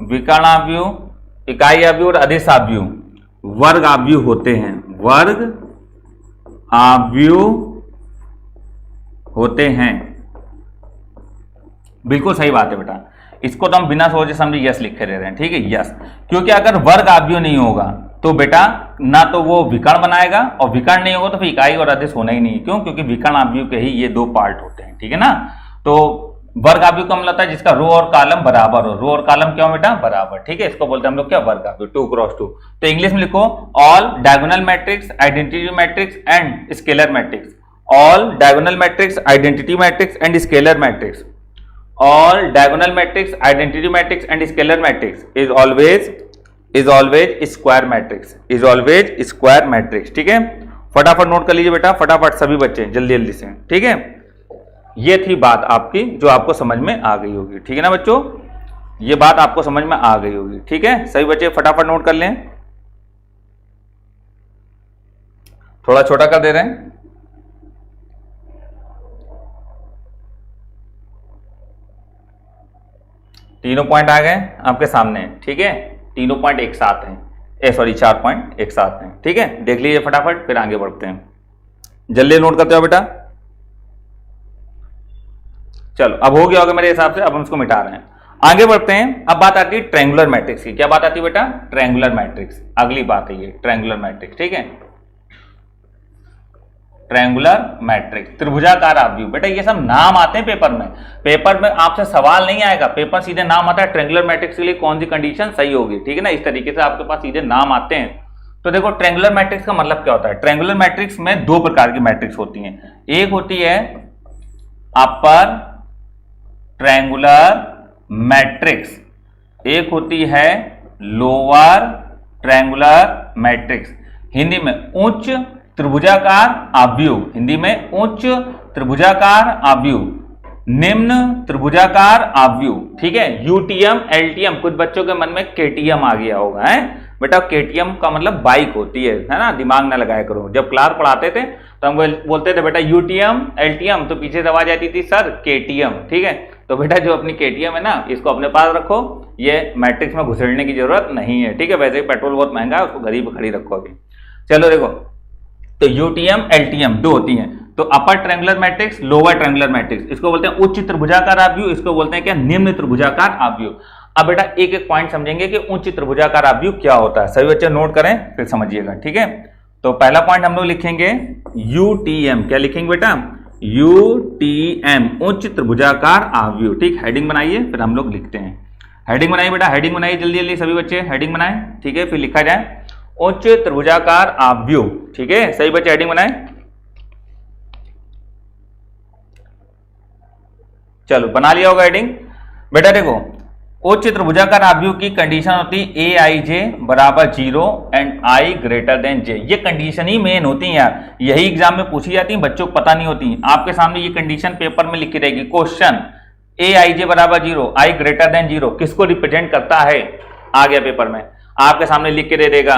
विकर्ण आव्यूह इकाई आव्यूह और अदिश आव्यूह वर्ग आव्यूह होते हैं, वर्ग आव्यूह होते हैं। बिल्कुल सही बात है बेटा, इसको तो हम बिना सोचे समझे यस लिख के दे रहे हैं। ठीक है, यस, क्योंकि अगर वर्ग आव्यूह नहीं होगा तो बेटा ना तो वो विकर्ण बनाएगा, और विकर्ण नहीं होगा तो फिर इकाई और अदिश होना ही नहीं। क्यों? क्योंकि विकर्ण आव्यूह के ही ये दो पार्ट होते हैं। ठीक है ना, तो वर्ग आव्यूह का मतलब है जिसका रो और कॉलम बराबर हो। रो और कॉलम क्या हो बेटा? बराबर। ठीक है, इसको बोलते हैं हम लोग क्या? वर्ग आव्यूह, 2x2। तो इंग्लिश में लिखो all diagonal matrix, identity matrix and scalar matrix. All diagonal matrix, identity matrix and scalar matrix. All diagonal matrix, identity matrix and scalar matrix is always square matrix, is always square matrix। ठीक है, फटाफट note कर लीजिए बेटा, फटाफट सभी बच्चे जल्दी जल्दी से। ठीक है, ये थी बात आपकी जो आपको समझ में आ गई होगी। ठीक है ना बच्चों, ये बात आपको समझ में आ गई होगी। ठीक है, सभी बच्चे फटाफट नोट कर लें, थोड़ा छोटा कर दे रहे हैं। तीनों पॉइंट आ गए आपके सामने। ठीक है, तीनों पॉइंट एक साथ हैं, सॉरी 4 पॉइंट एक साथ हैं। ठीक है, देख लीजिए फटाफट, फिर आगे बढ़ते हैं। जल्दी नोट करते हो बेटा। चलो अब हो गया होगा मेरे हिसाब से, अब हम इसको मिटा रहे हैं, आगे बढ़ते हैं। अब बात आती है ट्रायंगुलर मैट्रिक्स की। क्या बात आती है बेटा? ट्रायंगुलर मैट्रिक्स, अगली बात है ये ट्रायंगुलर मैट्रिक्स। ठीक है, ट्रायंगुलर मैट्रिक्स, त्रिभुजाकार आव्यूह। बेटा ये सब नाम आते हैं पेपर में, पेपर में आपसे सवाल नहीं आएगा, पेपर सीधे नाम आता है ट्रायंगुलर मैट्रिक्स के लिए कौन सी कंडीशन सही होगी। ठीक है ना, इस तरीके से आपके पास सीधे नाम आते हैं। तो देखो ट्रायंगुलर मैट्रिक्स का मतलब क्या होता है? ट्रायंगुलर मैट्रिक्स में दो प्रकार की मैट्रिक्स होती हैं, एक होती है अपर ट्रायंगुलर मैट्रिक्स, एक होती है लोअर ट्रायंगुलर मैट्रिक्स। हिंदी में उच्च त्रिभुजाकार आव्यूह, हिंदी में उच्च त्रिभुजाकार आव्यूह, निम्न त्रिभुजाकार आव्यूह, ठीक है। यूटीएम एलटीएम, कुछ बच्चों के मन में केटीएम आ गया होगा, है बेटा। केटीएम का मतलब बाइक होती है ना, दिमाग ना लगाया करो। जब क्लास पढ़ाते थे तो हम बोलते थे बेटा यूटीएम एलटीएम, तो पीछे से आवाज आती थी सर केटीएम, ठीक है। तो बेटा जो अपनी केटीएम है ना, इसको अपने पास रखो, ये मैट्रिक्स में घुसेड़ने की जरूरत नहीं है, ठीक है। वैसे ही पेट्रोल बहुत महंगा है, उसको घर ही पे खड़ी रखो अभी। चलो देखो, तो यूटीएम एलटीएम दो होती हैं। तो upper triangular matrix, lower triangular matrix, इसको बोलते हैं उच्च त्रिभुजाकार आव्यूह, इसको बोलते हैं क्या, निम्न त्रिभुजाकार आव्यूह। अब बेटा एक एक पॉइंट समझेंगे कि उच्च त्रिभुजाकार आव्यूह क्या होता है। सभी बच्चे नोट करें फिर समझिएगा, ठीक है। तो पहला पॉइंट हम लोग लिखेंगे यूटीएम, क्या लिखेंगे बेटा, यूटीएम, उच्च त्रिभुजाकार आव्यूह, ठीक। हेडिंग बनाइए फिर हम लोग लिखते हैं। हेडिंग बनाइए बेटा, हेडिंग बनाइए जल्दी जल्दी सभी बच्चे, हेडिंग बनाएं, ठीक है। फिर लिखा जाए उच्च त्रिभुजाकार आव्यूह, ठीक है। सभी बच्चे हेडिंग बनाएं। चलो बना लिया होगा हेडिंग। बेटा देखो, उच्च त्रिभुजाकार आव्यूह की कंडीशन होती है ए आई जे बराबर 0 एंड आई ग्रेटर देन जे। ये कंडीशन ही मेन होती है यार, यही एग्जाम में पूछी जाती है, बच्चों को पता नहीं होती। आपके सामने ये कंडीशन पेपर में लिखी रहेगी। क्वेश्चन, ए आई जे बराबर 0, आई ग्रेटर देन 0 किसको रिप्रेजेंट करता है, आ गया पेपर में। आपके सामने लिख के दे देगा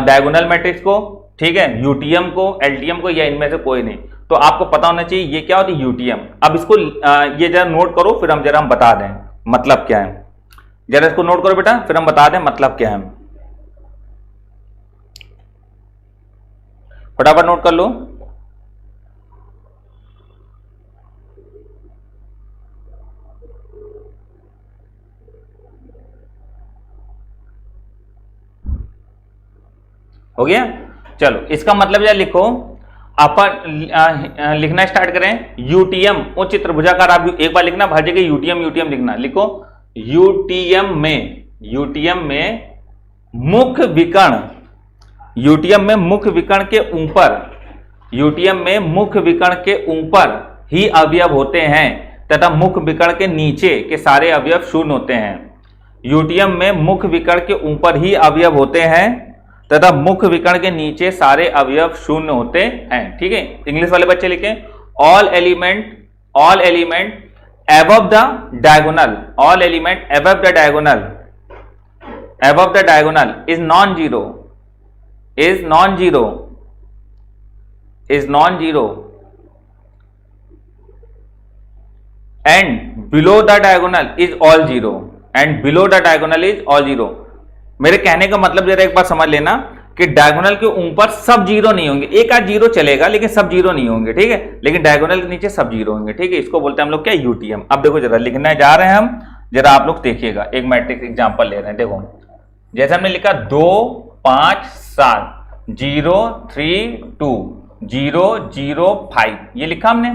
डायगोनल मैट्रिक्स को, ठीक है, यूटीएम को, एलटीएम को, या इनमें से कोई नहीं। तो आपको पता होना चाहिए ये क्या होती है, यूटीएम। अब इसको ये जरा नोट करो, फिर हम बता दें मतलब क्या है। जरा इसको नोट करो बेटा, फिर हम बता दें मतलब क्या है। फटाफट नोट कर लो। हो गया। चलो इसका मतलब या लिखो, अपन लिखना स्टार्ट करें। यूटीएम उच्च त्रिभुजाकार आव्यूह, एक बार लिखना, हर जगह यूटीएम यूटीएम लिखना। लिखो यूटीएम में मुख्य विकर्ण, यूटीएम में मुख्य विकर्ण के ऊपर, यूटीएम में मुख्य विकर्ण के ऊपर ही अवयव होते हैं तथा मुख्य विकर्ण के नीचे के सारे अवयव शून्य होते हैं। यूटीएम में मुख्य विकर्ण के ऊपर ही अवयव होते हैं तथा मुख्य विकर्ण के नीचे सारे अवयव शून्य होते हैं, ठीक है। इंग्लिश वाले बच्चे लिखें, all element above the diagonal, all element above the diagonal is non-zero and below the diagonal is all zero। मेरे कहने का मतलब जरा एक बार समझ लेना कि डायगोनल के ऊपर सब जीरो नहीं होंगे, एक आध जीरो चलेगा लेकिन सब जीरो नहीं होंगे, ठीक है। लेकिन डायगोनल के नीचे सब जीरो होंगे, ठीक है। इसको बोलते हैं हम लोग क्या, यूटीएम। अब देखो जरा लिखने जा रहे हैं हम, जरा आप लोग देखिएगा, एक मैट्रिक्स एग्जांपल ले रहे हैं। देखो जैसे हमने लिखा 2 5 7 0 3 2 0 0 5, ये लिखा हमने।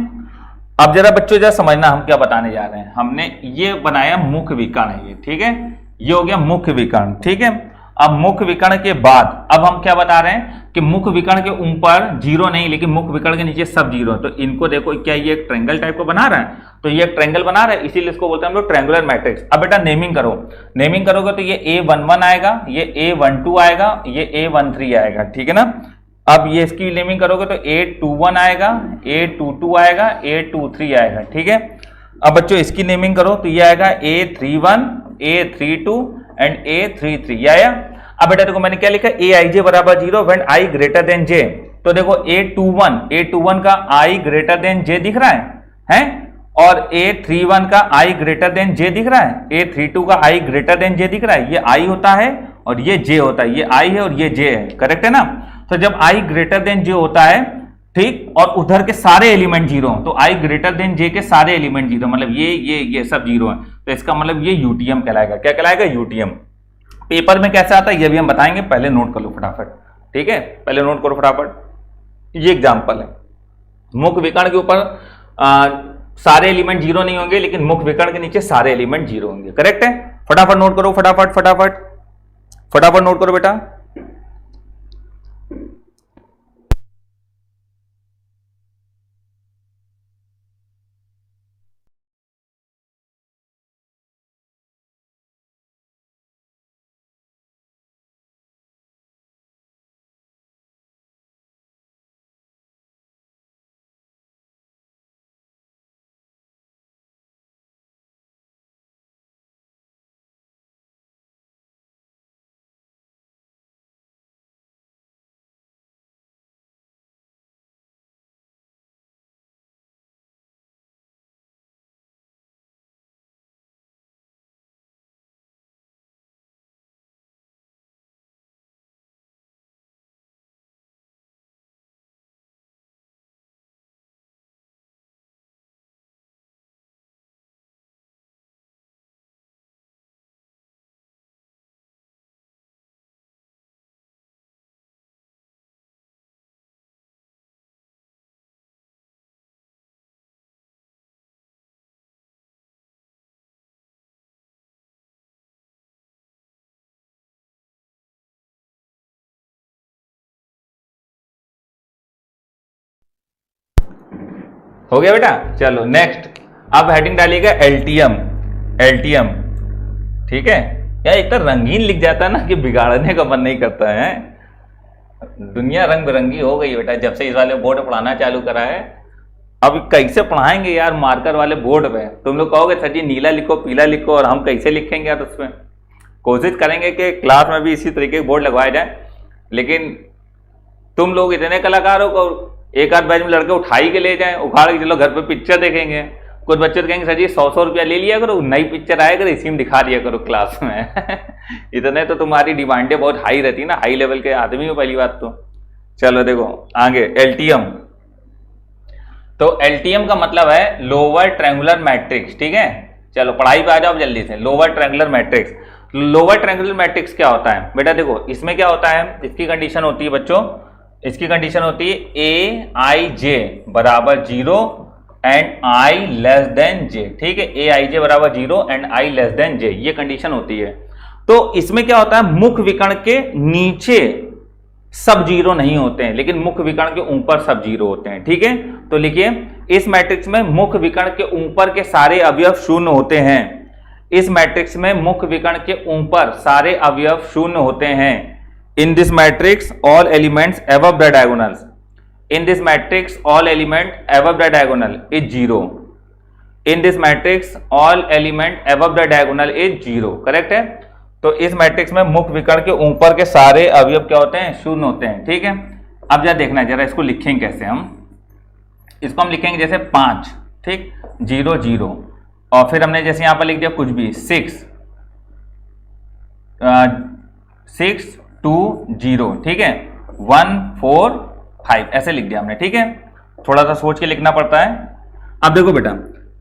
अब जरा बच्चों जरा समझना हम क्या बताने जा रहे हैं। हमने ये बनाया मुख्य विकर्ण है ये, ठीक है, ये हो गया मुख्य विकर्ण, ठीक है। अब मुख्य विकर्ण के बाद अब हम क्या बता रहे हैं कि मुख्य विकर्ण के ऊपर जीरो नहीं, लेकिन मुख्य विकर्ण के नीचे सब जीरो। तो इनको देखो, क्या ये एक ट्रायंगल टाइप को बना रहा है, तो ये एक ट्रायंगल बना रहा है, इसीलिए इसको बोलते हैं हम लोग ट्रायंगुलर मैट्रिक्स। अब बेटा नेमिंग करो, नेमिंग करोगे तो ये A11 आएगा, ये A12 आएगा, ये A13 आएगा, ठीक है ना। अब ये इसकी नेमिंग करोगे तो A21 आएगा, A22 आएगा, A23 आएगा, ठीक है। अब बच्चों इसकी नेमिंग करो तो ये आएगा A31 A32 एंड A33, ये आया। अब बेटा देखो मैंने क्या लिखा, ए आई जे बराबर 0 व्हेन आई ग्रेटर देन जे। तो देखो A21 का आई ग्रेटर देन जे दिख रहा है? और A31 का आई ग्रेटर देन जे दिख रहा है, A32 का आई ग्रेटर देन जे दिख रहा है। ये आई होता है और ये जे होता है, ये आई है और ये जे है, करेक्ट है ना। तो जब आई ग्रेटर देन जे होता है, ठीक, और उधर के सारे एलिमेंट जीरो, तो आई ग्रेटर देन जे के सारे एलिमेंट जीरो, मतलब ये सब जीरो है, तो इसका मतलब ये यूटीएम कहलाएगा। क्या कहलाएगा, यूटीएम। पेपर में कैसे आता है ये भी हम बताएंगे, पहले नोट कर लो फटाफट, ठीक है, पहले नोट करो फटाफट। ये एग्जांपल है, मुख्य विकर्ण के ऊपर सारे एलिमेंट जीरो नहीं होंगे, लेकिन मुख्य विकर्ण के नीचे सारे एलिमेंट जीरो होंगे, करेक्ट है। फटाफट नोट करो, फटाफट नोट करो बेटा। हो गया बेटा। चलो नेक्स्ट, अब हेडिंग डालिएगा एल्टियम। एल्टियम, ठीक है। यार इतना रंगीन लिख जाता है ना कि बिगाड़ने का मन नहीं करता है। दुनिया रंग बिरंगी हो गई बेटा जब से इस वाले बोर्ड पढ़ाना चालू करा है। अब कैसे पढ़ाएंगे यार मार्कर वाले बोर्ड पे? तुम लोग कहोगे सर जी नीला लिखो पीला लिखो, और हम कैसे लिखेंगे यार उसमें? कोशिश करेंगे कि क्लास में भी इसी तरीके के बोर्ड लगवाए जाए, लेकिन तुम लोग इतने कलाकार हो को एक आध बैच में लड़के उठाई के ले जाएं, उखाड़ के चलो घर पे पिक्चर देखेंगे। कुछ बच्चे तो कहेंगे सर जी 100 रुपया ले लिया करो, नई पिक्चर आया करो, इसी में दिखा दिया करो क्लास में। इतने तो तुम्हारी डिमांडें बहुत हाई रहती ना, हाई लेवल के आदमी हो पहली बात तो। चलो देखो आगे, एल्टियम। तो एल्टियम का मतलब है लोअर ट्रायंगुलर मैट्रिक्स, ठीक है। चलो पढ़ाई पे आ जाओ जल्दी से। Lower triangular matrix, lower triangular matrix क्या होता है बेटा? देखो इसमें क्या होता है, इसकी कंडीशन होती है बच्चों, इसकी कंडीशन होती है ए आई जे बराबर 0 एंड आई लेस देन जे, ठीक है। ए आई जे बराबर 0 एंड आई लेस देन जे, ये कंडीशन होती है। तो इसमें क्या होता है, मुख्य विकर्ण के नीचे सब 0 नहीं होते हैं, लेकिन मुख्य विकर्ण के ऊपर सब 0 होते हैं, ठीक है। तो लिखिए इस मैट्रिक्स में मुख्य विकर्ण के ऊपर के सारे अवयव शून्य होते हैं। इस मैट्रिक्स में मुख्य विकर्ण के ऊपर सारे अवयव शून्य होते हैं। इन this matrix all elements above the diagonals, in this matrix all element above the diagonal is 0, in this matrix all element above the diagonal is 0, correct है। तो इस मैट्रिक्स में मुख्य विकर्ण के ऊपर के सारे अवयव क्या होते हैं, शून्य होते हैं, ठीक है। अब जरा देखना है, जरा इसको लिखेंगे कैसे हम। इसको हम लिखेंगे जैसे 5, ठीक, 0 0, और फिर हमने जैसे यहां पर लिख दिया कुछ भी 6 6 2 0, ठीक है, 1 4 5 ऐसे लिख दिया हमने, ठीक है। थोड़ा सा सोच के लिखना पड़ता है। अब देखो बेटा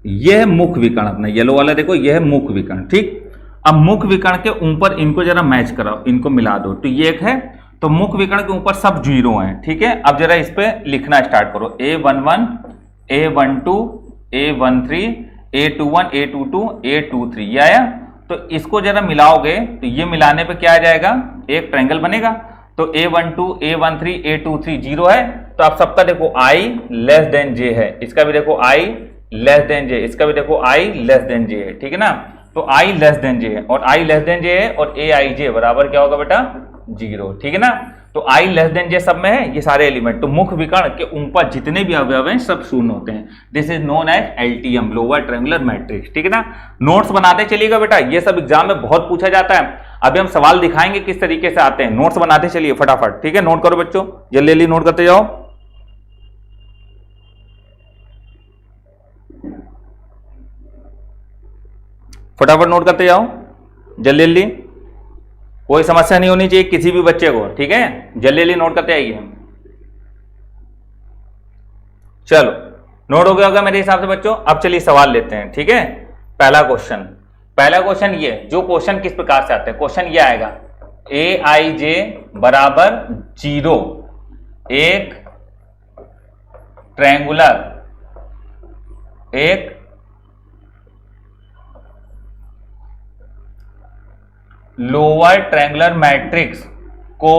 यह मुख्य विकर्ण अपना येलो वाला, देखो यह मुख्य विकर्ण, ठीक। अब मुख्य विकर्ण के ऊपर इनको जरा मैच कराओ, इनको मिला दो, तो ये एक है। तो मुख्य विकर्ण के ऊपर सब 0 हैं, ठीक है। अब जरा इस पे लिखना स्टार्ट करो, A11 A12 A13 A21 A22 A23, ये आया। तो इसको जरा मिलाओगे तो ये मिलाने पे क्या आ जाएगा, एक ट्रायंगल बनेगा। तो A12 A13 A23 0 है, तो आप सबका देखो I लेस देन J है, इसका भी देखो I लेस देन J, इसका भी देखो I लेस देन J है, ठीक है ना। तो I लेस देन J है और I लेस देन J है, और AIJ बराबर क्या होगा बेटा, 0, ठीक है ना। तो I लेस देन J सब में है ये सारे एलिमेंट। तो मुख्य विकर्ण के ऊपर जितने भी अवयव हैं सब शून्य होते हैं। दिस इज नोन एज एल्टियम, लोअर ट्रायंगुलर मैट्रिक्स, ठीक है ना। नोट्स बनाते चलिएगा बेटा, ये सब एग्जाम में बहुत पूछा जाता है। अभी हम सवाल दिखाएंगे किस तरीके से आते हैं, नोट्स बनाते चलिए फटाफट, ठीक है। नोट करो बच्चों, जल्दी जल्दी नोट करते जाओ। फटाफट नोट करते जाओ जल्दी जल्दी, कोई समस्या नहीं होनी चाहिए किसी भी बच्चे को, ठीक है। जल्दी जल्दी नोट करते आइए। चलो नोट हो गया होगा मेरे हिसाब से बच्चों। अब चलिए सवाल लेते हैं, ठीक है। पहला क्वेश्चन ये, जो क्वेश्चन किस प्रकार से आते हैं, क्वेश्चन ये आएगा AIJ बराबर 0, एक लोअर ट्रायंगुलर मैट्रिक्स को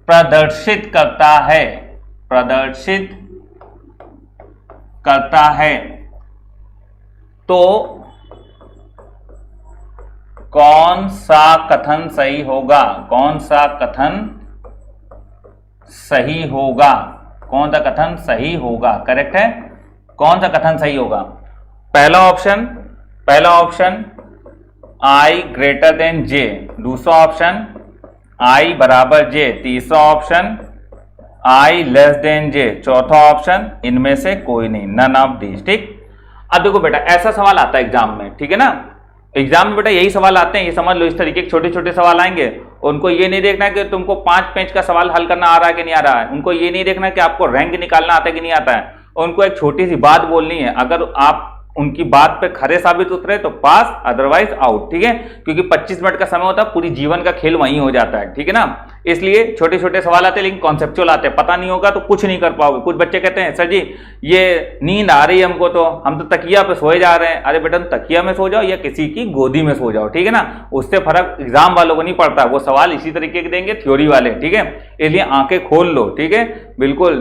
प्रदर्शित करता है, तो कौन सा कथन सही होगा, कौन सा कथन सही होगा, करेक्ट है। कौन सा कथन सही होगा? पहला option I greater than J, दूसरा ऑप्शन I बराबर J, तीसरा option I less than J, चौथा ऑप्शन इनमें से कोई नहीं, नन ऑफ दीज, ठीक। अब देखो बेटा ऐसा सवाल आता है एग्जाम में, ठीक है ना। एग्जाम में बेटा यही सवाल आते हैं, ये समझ लो, इस तरीके के छोटे छोटे सवाल आएंगे। उनको ये नहीं देखना है कि तुमको 5 पेज का सवाल हल करना आ रहा है कि नहीं आ रहा है, उनको ये नहीं देखना है कि आपको रैंक निकालना आता है कि नहीं आता है। उनको एक छोटी सी बात बोलनी है, अगर आप उनकी बात पे खरे साबित उतरे तो पास, अदरवाइज आउट, ठीक है। क्योंकि 25 मिनट का समय होता है, पूरी जीवन का खेल वहीं हो जाता है, ठीक है ना। इसलिए छोटे छोटे सवाल आते हैं लेकिन कॉन्सेप्चुअल आते हैं, पता नहीं होगा तो कुछ नहीं कर पाओगे। कुछ बच्चे कहते हैं सर जी ये नींद आ रही है हमको, तो हम तो तकिया पे सोए जा रहे हैं। अरे बेटा तकिया में सो जाओ या किसी की गोदी में सो जाओ, ठीक है ना। उससे फर्क एग्जाम वालों को नहीं पड़ता, वो सवाल इसी तरीके के देंगे थ्योरी वाले, ठीक है। इसलिए आंखें खोल लो, ठीक है। बिल्कुल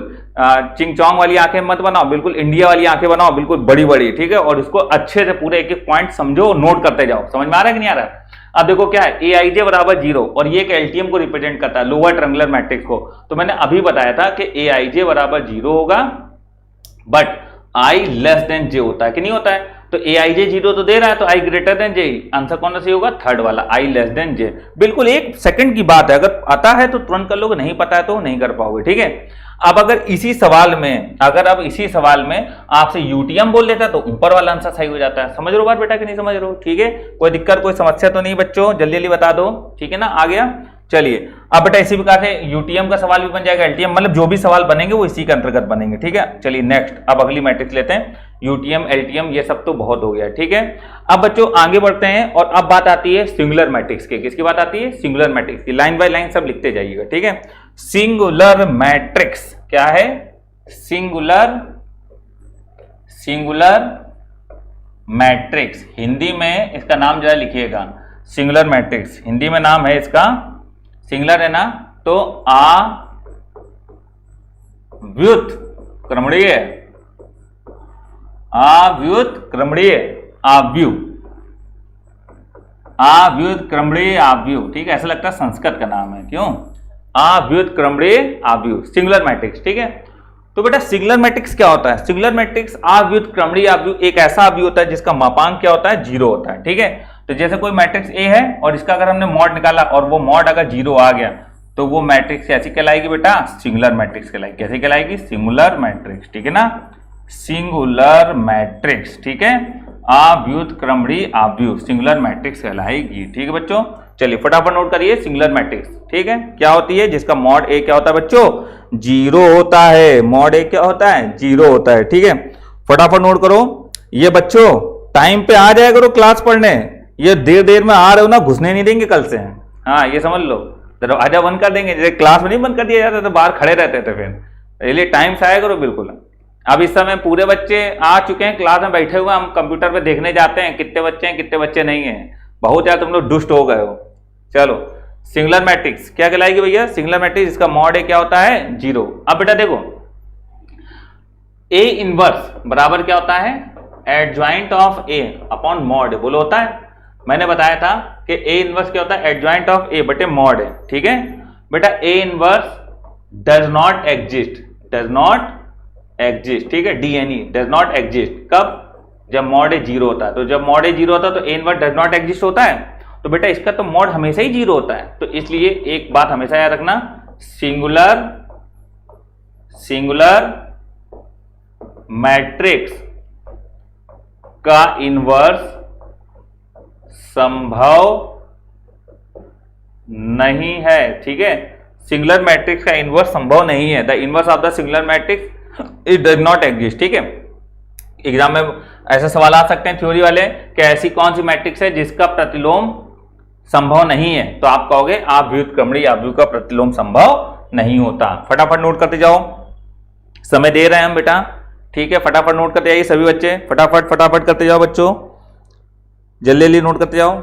चिंग चौंग वाली आंखें मत बनाओ, बिल्कुल इंडिया वाली आंखें बनाओ, बिल्कुल बड़ी बड़ी, ठीक है। और इसको अच्छे से पूरे एक एक पॉइंट समझो, नोट करते जाओ। समझ में आ रहा है कि नहीं आ रहा है? अब देखो क्या है, ए आई जे बराबर 0 और ये एक एलटीएम को रिप्रेजेंट करता है, लोअर ट्रायंगुलर मैट्रिक्स को। तो मैंने अभी बताया था कि ए आई जे बराबर 0 होगा, बट आई लेस देन जे होता है कि नहीं होता है? तो ए आई जे 0 तो दे रहा है, तो आई ग्रेटर देन जे, आंसर कौन सा सही होगा? थर्ड वाला, आई लेस देन जे। बिल्कुल 1 सेकंड की बात है, अगर आता है तो तुरंत कर लोगे, नहीं पता है तो नहीं कर पाओगे, ठीक है। अब अगर इसी सवाल में आपसे यूटीएम बोल लेता तो ऊपर वाला आंसर सही हो जाता है। समझ रहे हो बात बेटा कि नहीं समझ रहे हो? ठीक है, कोई दिक्कत कोई समस्या तो नहीं बच्चों? जल्दी जल्दी बता दो, ठीक है ना? आ गया। चलिए अब बेटा इसी प्रकार से यूटीएम का सवाल भी बन जाएगा, एलटीएम, मतलब जो भी सवाल बनेंगे वो इसी के अंतर्गत बनेंगे, ठीक है। चलिए नेक्स्ट, अब अगली मैट्रिक्स लेते हैं। यूटीएम एलटीएम ये सब तो बहुत हो गया, ठीक है। अब बच्चों आगे बढ़ते हैं और अब बात आती है सिंगुलर मैट्रिक्स की। किसकी बात आती है? सिंगुलर मैट्रिक्स की। लाइन बाय लाइन सब लिखते जाइएगा, ठीक है। सिंगुलर मैट्रिक्स क्या है? सिंगुलर मैट्रिक्स, हिंदी में इसका नाम जरा लिखिएगा, सिंगुलर मैट्रिक्स। हिंदी में नाम है इसका, सिंगुलर है ना, तो व्युत्क्रमणीय, आव्युत्क्रमणीय, ठीक है। ऐसा लगता है संस्कृत का नाम है, क्यों? आव्युत्क्रमणीय आव्यू, सिंगुलर मैट्रिक्स, ठीक है। तो बेटा सिंगुलर मैट्रिक्स क्या होता है? सिंगुलर मैट्रिक्स आव्युत्क्रमणीय आव्यू एक ऐसा आव्यू होता है जिसका मापांक क्या होता है? 0 होता है, ठीक है। तो जैसे कोई मैट्रिक्स ए है और इसका अगर हमने मॉड निकाला और वो मॉड अगर 0 आ गया तो वो मैट्रिक्स कैसी कहलाएगी बेटा? सिंगुलर मैट्रिक्स कहलाएगी। कैसे कहलाएगी? सिंगुलर मैट्रिक्स, ठीक है ना, सिंगुलर मैट्रिक्स, ठीक है। आव्युत्क्रमणीय आव्यू सिंगुलर मैट्रिक्स कहलाएगी, ठीक है बच्चों। चलिए फटाफट नोट करिए सिंगुलर मैट्रिक्स, ठीक है। क्या होती है? जिसका मॉड ए क्या होता है बच्चों? 0 होता है। मॉड ए क्या होता है? 0 होता है, ठीक है। फटाफट नोट करो। ये बच्चों टाइम पे आ जाया करो क्लास पढ़ने, ये देर में आ रहे हो ना, घुसने नहीं देंगे कल से। हाँ ये समझ लो, दरवाजा बंद कर देंगे, जैसे क्लास में नहीं बंद कर दिया जाता तो बाहर खड़े रहते थे, फिर इसलिए टाइम से आया करो बिल्कुल। अब इस समय पूरे बच्चे आ चुके हैं, क्लास में बैठे हुए, हम कंप्यूटर पे देखने जाते हैं कितने बच्चे हैं कितने बच्चे नहीं हैं। बहुत ज्यादा तुम लोग दुष्ट हो गए हो। चलो सिंगुलर मैट्रिक्स क्या कहलाएगी भैया? सिंगुलर मैट्रिक्स जिसका मॉड ए क्या होता है? 0। अब बेटा देखो ए इनवर्स बराबर क्या होता है? Adjoint of A upon mod, बोलो होता है। मैंने बताया था कि ए इनवर्स क्या होता है? एडजॉइंट ऑफ ए बटे मॉड है, ठीक है बेटा। A inverse does not exist, ठीक है, डीएनई डज नॉट एग्जिस्ट। कब? जब मॉड ए 0 होता है। तो जब मॉड ए 0 होता है तो A inverse does not exist होता है। तो बेटा इसका तो मॉड हमेशा ही 0 होता है। तो इसलिए एक बात हमेशा याद रखना, सिंगुलर मैट्रिक्स का इनवर्स संभव नहीं है, ठीक है। सिंगुलर मैट्रिक्स का इनवर्स संभव नहीं है। The inverse of the singular matrix it does not exist, ठीक है। एग्जाम में ऐसे सवाल आ सकते हैं थ्योरी वाले कि ऐसी कौन सी मैट्रिक्स है जिसका प्रतिलोम संभव नहीं है, तो आप कहोगे आव्युत्क्रमणीय आव्यू का प्रतिलोम संभव नहीं होता। फटाफट नोट करते जाओ, समय दे रहे हैं हम बेटा, ठीक है। फटाफट नोट करते जाइए सभी बच्चे, फटाफट करते जाओ बच्चों, जल्दी जल्दी नोट करते जाओ।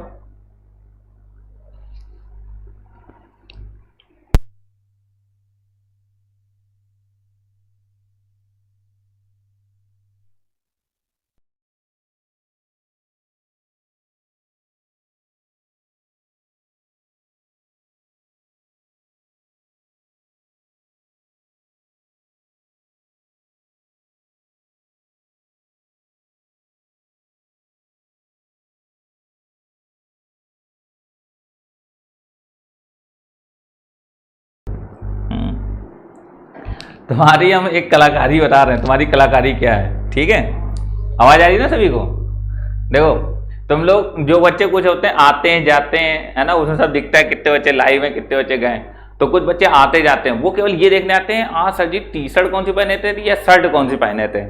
तुम्हारी हम एक कलाकारी बता रहे हैं, तुम्हारी कलाकारी क्या है, ठीक है। आवाज आ रही है ना सभी को? देखो तुम लोग जो बच्चे कुछ होते हैं आते हैं जाते हैं, है ना, उसमें सब दिखता है कितने बच्चे लाइव हैं कितने बच्चे गए। तो कुछ बच्चे आते जाते हैं, वो केवल ये देखने आते हैं आज सर जी टी शर्ट कौन सी पहने थे या शर्ट कौन सी पहने थे,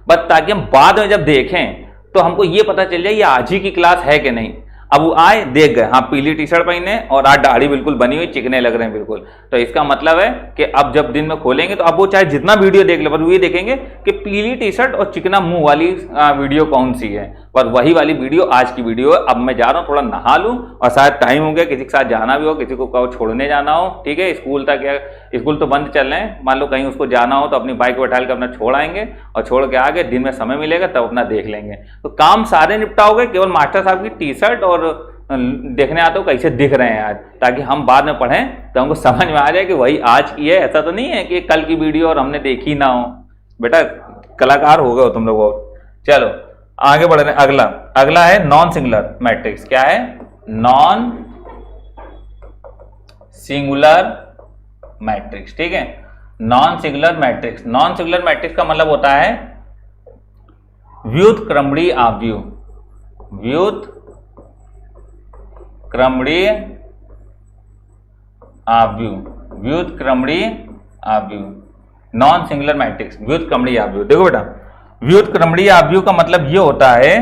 बस ताकि हम बाद में जब देखें तो हमको ये पता चल जाए ये आज ही की क्लास है कि नहीं। अब वो आए देख गए हाँ पीली टी शर्ट पहने और आज दाढ़ी बिल्कुल बनी हुई, चिकने लग रहे हैं बिल्कुल, तो इसका मतलब है कि अब जब दिन में खोलेंगे तो अब वो चाहे जितना वीडियो देख ले पर वो ये देखेंगे कि पीली टी शर्ट और चिकना मुंह वाली वीडियो कौन सी है, पर वही वाली वीडियो आज की वीडियो है। अब मैं जा रहा हूँ थोड़ा नहा लूँ और शायद टाइम हो गया, किसी के साथ जाना भी हो, किसी को कहो छोड़ने जाना हो, ठीक है, स्कूल तक या स्कूल तो बंद चल रहे हैं, मान लो कहीं उसको जाना हो तो अपनी बाइक बैठा के अपना छोड़ आएंगे और छोड़ के आगे दिन में समय मिलेगा तब अपना देख लेंगे। तो काम सारे निपटाओगे, केवल मास्टर साहब की टी शर्ट और देखने आते हो कैसे दिख रहे हैं आज, ताकि हम बाद में पढ़ें तो हमको समझ में आ जाए कि वही आज की है। ऐसा तो नहीं है कि कल की वीडियो और हमने देखी ना हो। बेटा कलाकार हो गए हो तुम लोग। चलो आगे बढ़ रहे हैं। अगला है नॉन सिंगुलर मैट्रिक्स। क्या है? Non singular matrix. ठीक है, non singular matrix. Non singular matrix का मतलब होता है व्युत्क्रमणीय आव्यूह। व्युत्क्रमणीय आव्यूह। व्युत्क्रमणीय आव्यूह। नॉन सिंगुलर मैट्रिक्स, व्युत्क्रमणीय आव्यूह। देखो बेटा, व्युत्क्रमणीय आव्यूह का मतलब ये होता है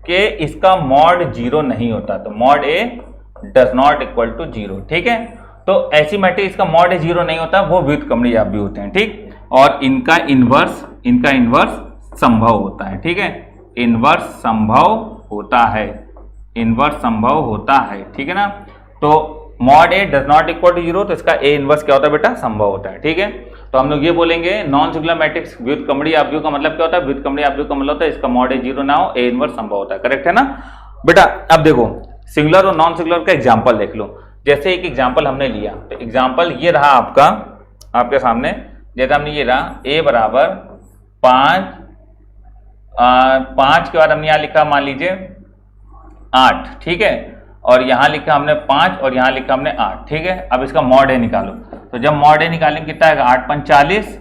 कि इसका मॉड 0 नहीं होता, तो mod A does not equal to 0। ठीक है, तो ऐसी मैट्रिक्स का मॉड ए 0 नहीं होता, वो व्युत्क्रमणीय आव्यूह होते हैं। ठीक, और इनका इनवर्स संभव होता है। ठीक है, इनवर्स संभव होता है। इनवर्स संभव होता है। ठीक है ना, तो mod A does not equal to 0, तो इसका ए इनवर्स क्या होता है बेटा? संभव होता है। ठीक है, तो हम लोग ये बोलेंगे नॉन सिंगुलर मैट्रिक्स व्युत्क्रमणीय आव्यूह का मतलब क्या होता है? व्युत्क्रमणीय आव्यूह का मतलब होता है इसका मॉड ए 0 ना हो, ए इनवर्स संभव होता है। करेक्ट है ना बेटा? अब देखो सिंगुलर और नॉन सिंगुलर का एग्जाम्पल देख लो। जैसे एक एग्जाम्पल हमने लिया, तो एग्जाम्पल ये रहा आपके सामने। जैसे हमने ये रहा ए बराबर 5 के बाद हमने यहां लिखा मान लीजिए 8। ठीक है, और यहां लिखा हमने 5 और यहां लिखा हमने 8। ठीक है, अब इसका मॉड ए निकालो। तो जब मॉड ए निकालेंगे कितना आएगा? 8 5 40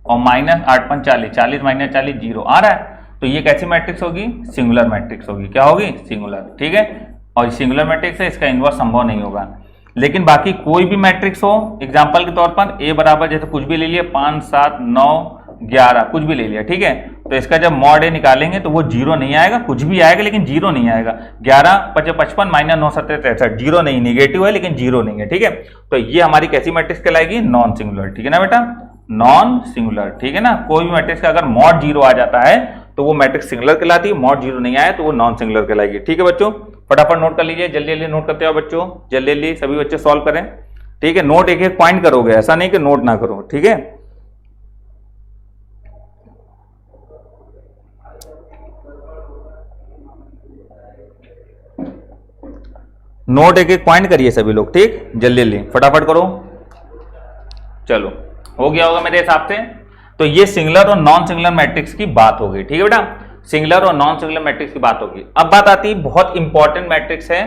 और माइनस 8 5 40, 40 माइनस 40 0 आ रहा है। तो ये कैसी मैट्रिक्स होगी? सिंगुलर मैट्रिक्स होगी। क्या होगी? सिंगुलर। ठीक है, और सिंगुलर मैट्रिक्स है, इसका इनवर्स संभव नहीं होगा। लेकिन बाकी कोई भी मैट्रिक्स हो, एग्जांपल के तौर पर ए बराबर जैसे कुछ भी ले लिया 5 7 9 11 कुछ भी ले लिया। ठीक है, तो इसका जब मॉड ए निकालेंगे तो वो 0 नहीं आएगा, कुछ भी आएगा लेकिन 0 नहीं आएगा। 11 5 55 माइनस 9 7 63, 0 नहीं, निगेटिव है लेकिन 0 नहीं है। ठीक है, तो ये हमारी कैसी मैट्रिक्स कहलाएगी? Non singular. ठीक है ना बेटा, नॉन सिंगुलर। ठीक है ना, कोई भी मैट्रिक्स का अगर मॉड 0 आ जाता है तो वो मैट्रिक्स सिंगुलर कहलाती है, मॉड 0 नहीं आया तो वो नॉन सिंगुलर कहलाएगी। ठीक है बच्चों, फटाफट नोट कर लीजिए, जल्दी जल्दी नोट करते हो बच्चों, जल्दी जल्दी सभी बच्चे सॉल्व करें। ठीक है, नोट एक एक पॉइंट करोगे, ऐसा नहीं कि नोट ना करो। ठीक है, नोट एक एक पॉइंट करिए सभी लोग। ठीक, जल्दी जल्दी फटाफट करो। चलो हो गया होगा मेरे हिसाब से। तो ये सिंगुलर और नॉन सिंगुलर मैट्रिक्स की बात हो गई। ठीक है बेटा, सिंगुलर और नॉन सिंगुलर मैट्रिक्स की बात होगी। अब बात आती है बहुत इंपॉर्टेंट मैट्रिक्स है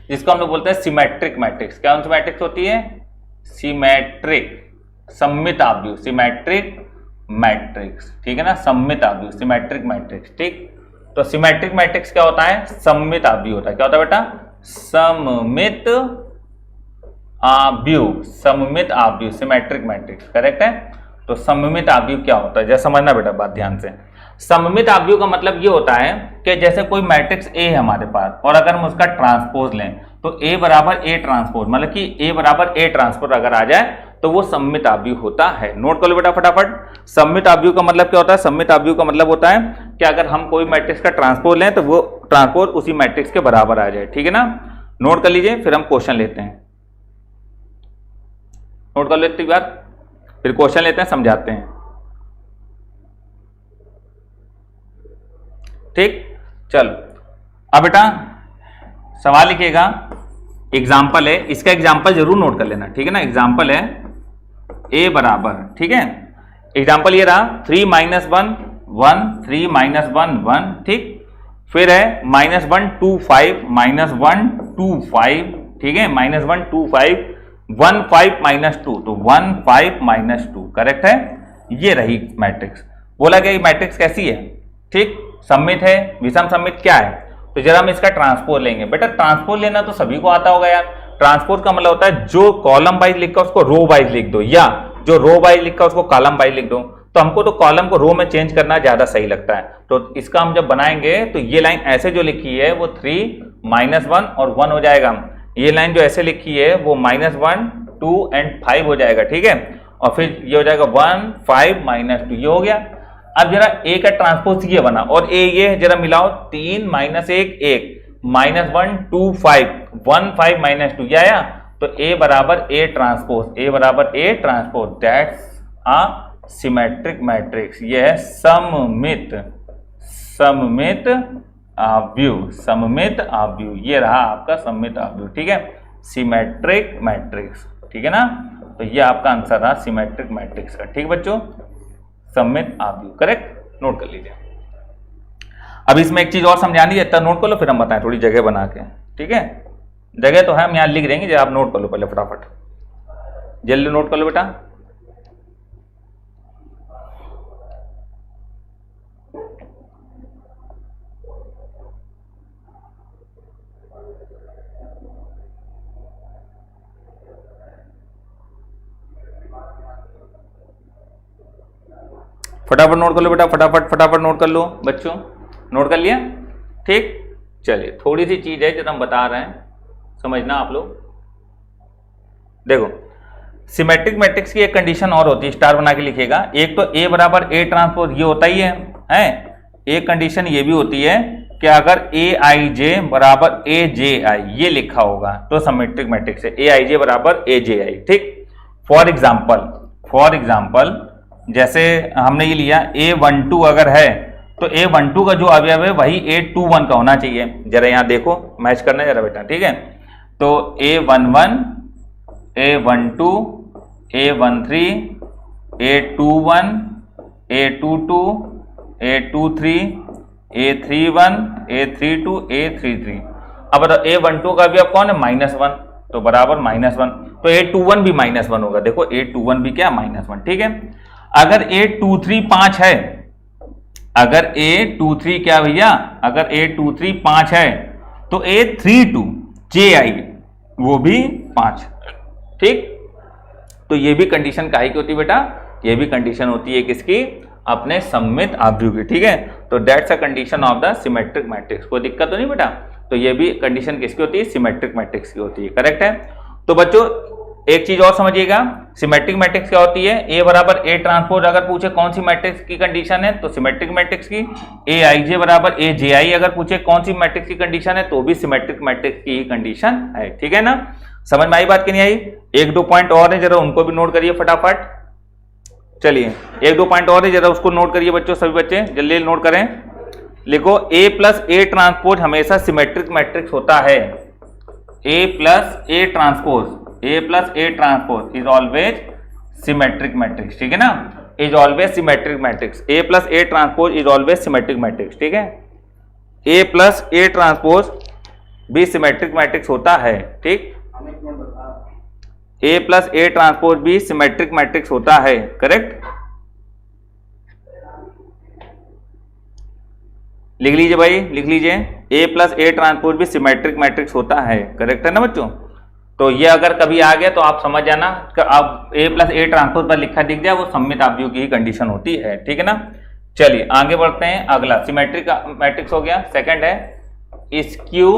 जिसको हम लोग बोलते हैं सिमेट्रिक मैट्रिक्स। क्या कौन सी मैट्रिक्स होती है? सिमेट्रिक, सममित आव्यूह, सिमेट्रिक मैट्रिक्स। ठीक है ना, सममित आव्यूह, सिमेट्रिक मैट्रिक्स। ठीक, तो सिमेट्रिक मैट्रिक्स क्या होता है? सममित आव्यूह होता है। क्या होता है बेटा? सममित आव्यूह, सममित आव्यूह, सिमेट्रिक मैट्रिक्स। करेक्ट है। तो सममित आव्यूह क्या होता है, जैसे समझना बेटा बात ध्यान से। सममित आव्यूह का मतलब ये होता है कि जैसे कोई मैट्रिक्स ए है हमारे पास और अगर हम उसका ट्रांसपोज लें तो ए बराबर ए ट्रांसपोज, मतलब कि ए बराबर ए ट्रांसपोज अगर आ जाए तो वो सममित आव्यूह होता है। नोट कर लो बेटा फटाफट। सममित आव्यूह का मतलब क्या होता है? सममित आव्यूह का मतलब होता है कि अगर हम कोई मैट्रिक्स का ट्रांसपोज लें तो वो ट्रांसपोज उसी मैट्रिक्स के बराबर आ जाए। ठीक है ना, नोट कर लीजिए, फिर हम क्वेश्चन लेते हैं। नोट कर लेते बात, फिर क्वेश्चन लेते हैं, समझाते हैं। ठीक, चलो अब बेटा सवाल लिखिएगा, एग्जाम्पल है, इसका एग्जाम्पल जरूर नोट कर लेना। ठीक है ना, एग्जाम्पल है ए बराबर, ठीक है, एग्जाम्पल ये रहा 3 - 1 1, 3 - 1 1। ठीक, फिर है -1 2 5, -1 2 5। ठीक है, -1 2 5, 1 5 - 2, तो 1 5 - 2। करेक्ट है, ये रही मैट्रिक्स। बोला गया ये मैट्रिक्स कैसी है? ठीक, सममित है, विषम सममित क्या है? तो जरा हम इसका ट्रांसपोज लेंगे। बेटा ट्रांसपोज लेना तो सभी को आता होगा यार। ट्रांसपोज का मतलब होता है जो कॉलम वाइज लिखा उसको रो वाइज लिख दो, या जो रो वाइज लिखा उसको कॉलम वाइज लिख दो। तो हमको तो कॉलम को रो में चेंज करना ज्यादा सही लगता है। तो इसका हम जब बनाएंगे तो ये लाइन ऐसे जो लिखी है वो 3 -1 और 1 हो जाएगा। ये लाइन जो ऐसे लिखी है वो -1 2 एंड 5 हो जाएगा, ठीक है। और फिर ये हो जाएगा 1 5 -2, ये हो गया। अब जरा ए का ट्रांसपोज ये बना और ए ये जरा मिलाओ, 3 -1 1 -1 2 5 1 5 -2, ये आया। तो ए बराबर ए ट्रांसपोज, ए बराबर A transpose, that's a symmetric matrix. ये है सममित आव्यूह, सममित आव्यूह, ये रहा आपका सममित आव्यूह, ठीक है, सिमेट्रिक मैट्रिक्स, ठीक है ना। तो ये आपका आंसर रहा सिमेट्रिक मैट्रिक्स का, ठीक बच्चों, सममित आव्यूह, करेक्ट, नोट कर लीजिए। अब इसमें एक चीज और समझानी है, तब नोट कर लो, फिर हम बताएं थोड़ी जगह बना के, ठीक है। जगह तो है, हम यहाँ लिख देंगे, जब आप नोट कर लो पहले फटाफट, जल्दी नोट कर लो बेटा। फटाफट नोट कर लो बेटा, फटाफट नोट कर लो बच्चों, नोट कर लिया, ठीक। चलिए, थोड़ी सी चीज है जो हम बता रहे हैं, समझना आप लोग। देखो, सिमेट्रिक मैट्रिक्स की एक कंडीशन और होती है, स्टार बना के लिखिएगा। एक तो ए बराबर ए ट्रांसपोज, ये होता ही है। एक कंडीशन ये भी होती है कि अगर ए आई जे बराबर ए जे आई, ये लिखा होगा तो सिमेट्रिक मैट्रिक्स है, ए आई जे बराबर ए जे आई, ठीक। फॉर एग्जाम्पल जैसे हमने ये लिया A12 अगर है तो A12 का जो अवयव है वही A21 का होना चाहिए। जरा यहां देखो, मैच करना जरा बेटा, ठीक है। तो A11 A12 A13 A21 A22 A23 A31 A32 A33। अब बताओ A12 का अवयव कौन है? -1, तो बराबर -1, तो A21 भी -1 होगा। देखो A21 भी क्या, -1, ठीक है। अगर A23 5 है, अगर A23 क्या भैया, अगर A23 5 है तो A32 JI वो भी 5, ठीक। तो ये भी कंडीशन काहे की होती है बेटा, ये भी कंडीशन होती है किसकी, अपने सममित आव्यूह की, ठीक है। तो that's a condition of the symmetric matrix, कोई दिक्कत तो नहीं बेटा। तो ये भी कंडीशन किसकी होती है, सिमेट्रिक मैट्रिक्स की होती है, करेक्ट है। तो बच्चों एक चीज और समझिएगा, सिमेट्रिक मैट्रिक्स क्या होती है, ए बराबर ए ट्रांसपोज अगर पूछे कौन सी मैट्रिक्स की कंडीशन है तो सिमेट्रिक मैट्रिक्स की, ए आई जे बराबर ए जे आई अगर पूछे कौन सी मैट्रिक्स की कंडीशन है तो भी सिमेट्रिक मैट्रिक्स की ही कंडीशन है, ठीक है ना। समझ में आई बात कि नहीं आई? एक दो पॉइंट और है, जरा उनको भी नोट करिए फटाफट। चलिए, एक दो पॉइंट और है, जरा उसको नोट करिए बच्चों, सभी बच्चे जल्दी नोट करें। लिखो, ए प्लस ए ट्रांसपोज हमेशा सिमेट्रिक मैट्रिक्स होता है। A plus A transpose is always symmetric matrix, ठीक है ना, is always symmetric matrix. A plus A transpose is always symmetric matrix, ठीक है। ए प्लस ए ट्रांसपोज भी सिमेट्रिक मैट्रिक्स होता है, ठीक। ए प्लस ए ट्रांसपोज भी सिमेट्रिक मैट्रिक्स होता है, करेक्ट। लिख लीजिए भाई, लिख लीजिए, ए प्लस ए ट्रांसपोज भी सिमेट्रिक मैट्रिक्स होता है, करेक्ट है ना बच्चों। तो ये अगर कभी आ गया तो आप समझ जाना, अब ए प्लस ए ट्रांसपोज पर लिखा दिख जाए वो सममित आव्यूह की ही कंडीशन होती है, ठीक है ना। चलिए आगे बढ़ते हैं, अगला सिमेट्रिक मैट्रिक्स हो गया। सेकंड है skew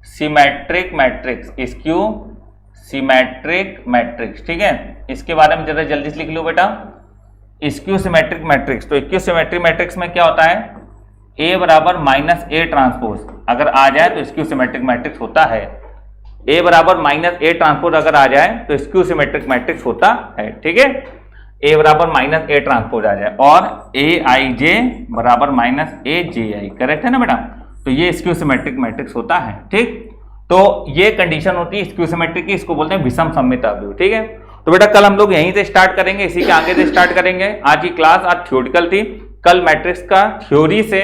symmetric matrix, skew symmetric matrix, ठीक है। इसके बारे में जरा जल्दी से लिख लो बेटा, स्क्यू सिमेट्रिक मैट्रिक्स। तो स्क्यू सिमेट्रिक मैट्रिक्स में क्या होता है, ए बराबर माइनस ए ट्रांसपोज अगर आ जाए तो स्क्यू सिमेट्रिक मैट्रिक्स होता है। ए बराबर माइनस ए ट्रांसपोज अगर आ जाए तो स्क्यू सिमेट्रिक मैट्रिक्स होता है, ठीक है। ए बराबर माइनस ए ट्रांसपोज आ जाए और ए आई जे बराबर माइनस ए जे आई, करेक्ट है ना बेटा। तो ये स्क्यू सिमेट्रिक मैट्रिक्स होता है, ठीक। तो ये कंडीशन होती है स्क्यू सिमेट्रिक की, इसको बोलते हैं विषम सममित आव्यूह, ठीक है। तो बेटा कल हम लोग यहीं से स्टार्ट करेंगे, इसी के आगे से स्टार्ट करेंगे। आज की क्लास आज थ्योरेटिकल थी, कल मैट्रिक्स का थ्योरी से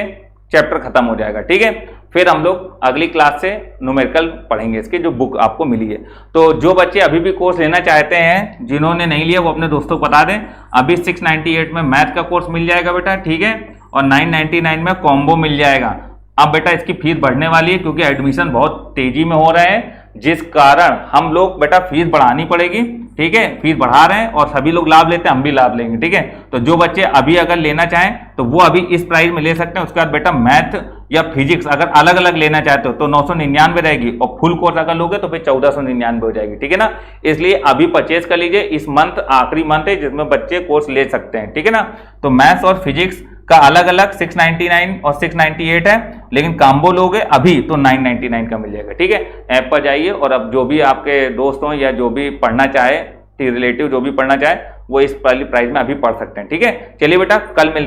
चैप्टर खत्म हो जाएगा, ठीक है। फिर हम लोग अगली क्लास से न्यूमेरिकल पढ़ेंगे, इसकी जो बुक आपको मिली है। तो जो बच्चे अभी भी कोर्स लेना चाहते हैं, जिन्होंने नहीं लिया वो अपने दोस्तों को बता दें, अभी 698 में मैथ का कोर्स मिल जाएगा बेटा, ठीक है, और 999 में कॉम्बो मिल जाएगा। अब बेटा इसकी फीस बढ़ने वाली है क्योंकि एडमिशन बहुत तेजी में हो रहे हैं, जिस कारण हम लोग बेटा फीस बढ़ानी पड़ेगी, ठीक है। फीस बढ़ा रहे हैं और सभी लोग लाभ लेते हैं, हम भी लाभ लेंगे, ठीक है। तो जो बच्चे अभी अगर लेना चाहें तो वो अभी इस प्राइस में ले सकते हैं। उसके बाद बेटा मैथ या फिजिक्स अगर अलग अलग लेना चाहते हो तो 999 रहेगी, और फुल कोर्स अगर लोगे तो फिर 1499 हो जाएगी, ठीक है ना। इसलिए अभी परचेज कर लीजिए, इस मंथ आखिरी मंथ है जिसमें बच्चे कोर्स ले सकते हैं, ठीक है ना। तो मैथ्स और फिजिक्स का अलग अलग 699 और 698 है, लेकिन काम्बो लोगे अभी तो 999 का मिल जाएगा, ठीक है। ऐप पर जाइए और अब जो भी आपके दोस्त हों या जो भी पढ़ना चाहे, रिलेटिव जो भी पढ़ना चाहे वो इस वाली प्राइस में अभी पढ़ सकते हैं, ठीक है। चलिए बेटा कल मिलते हैं।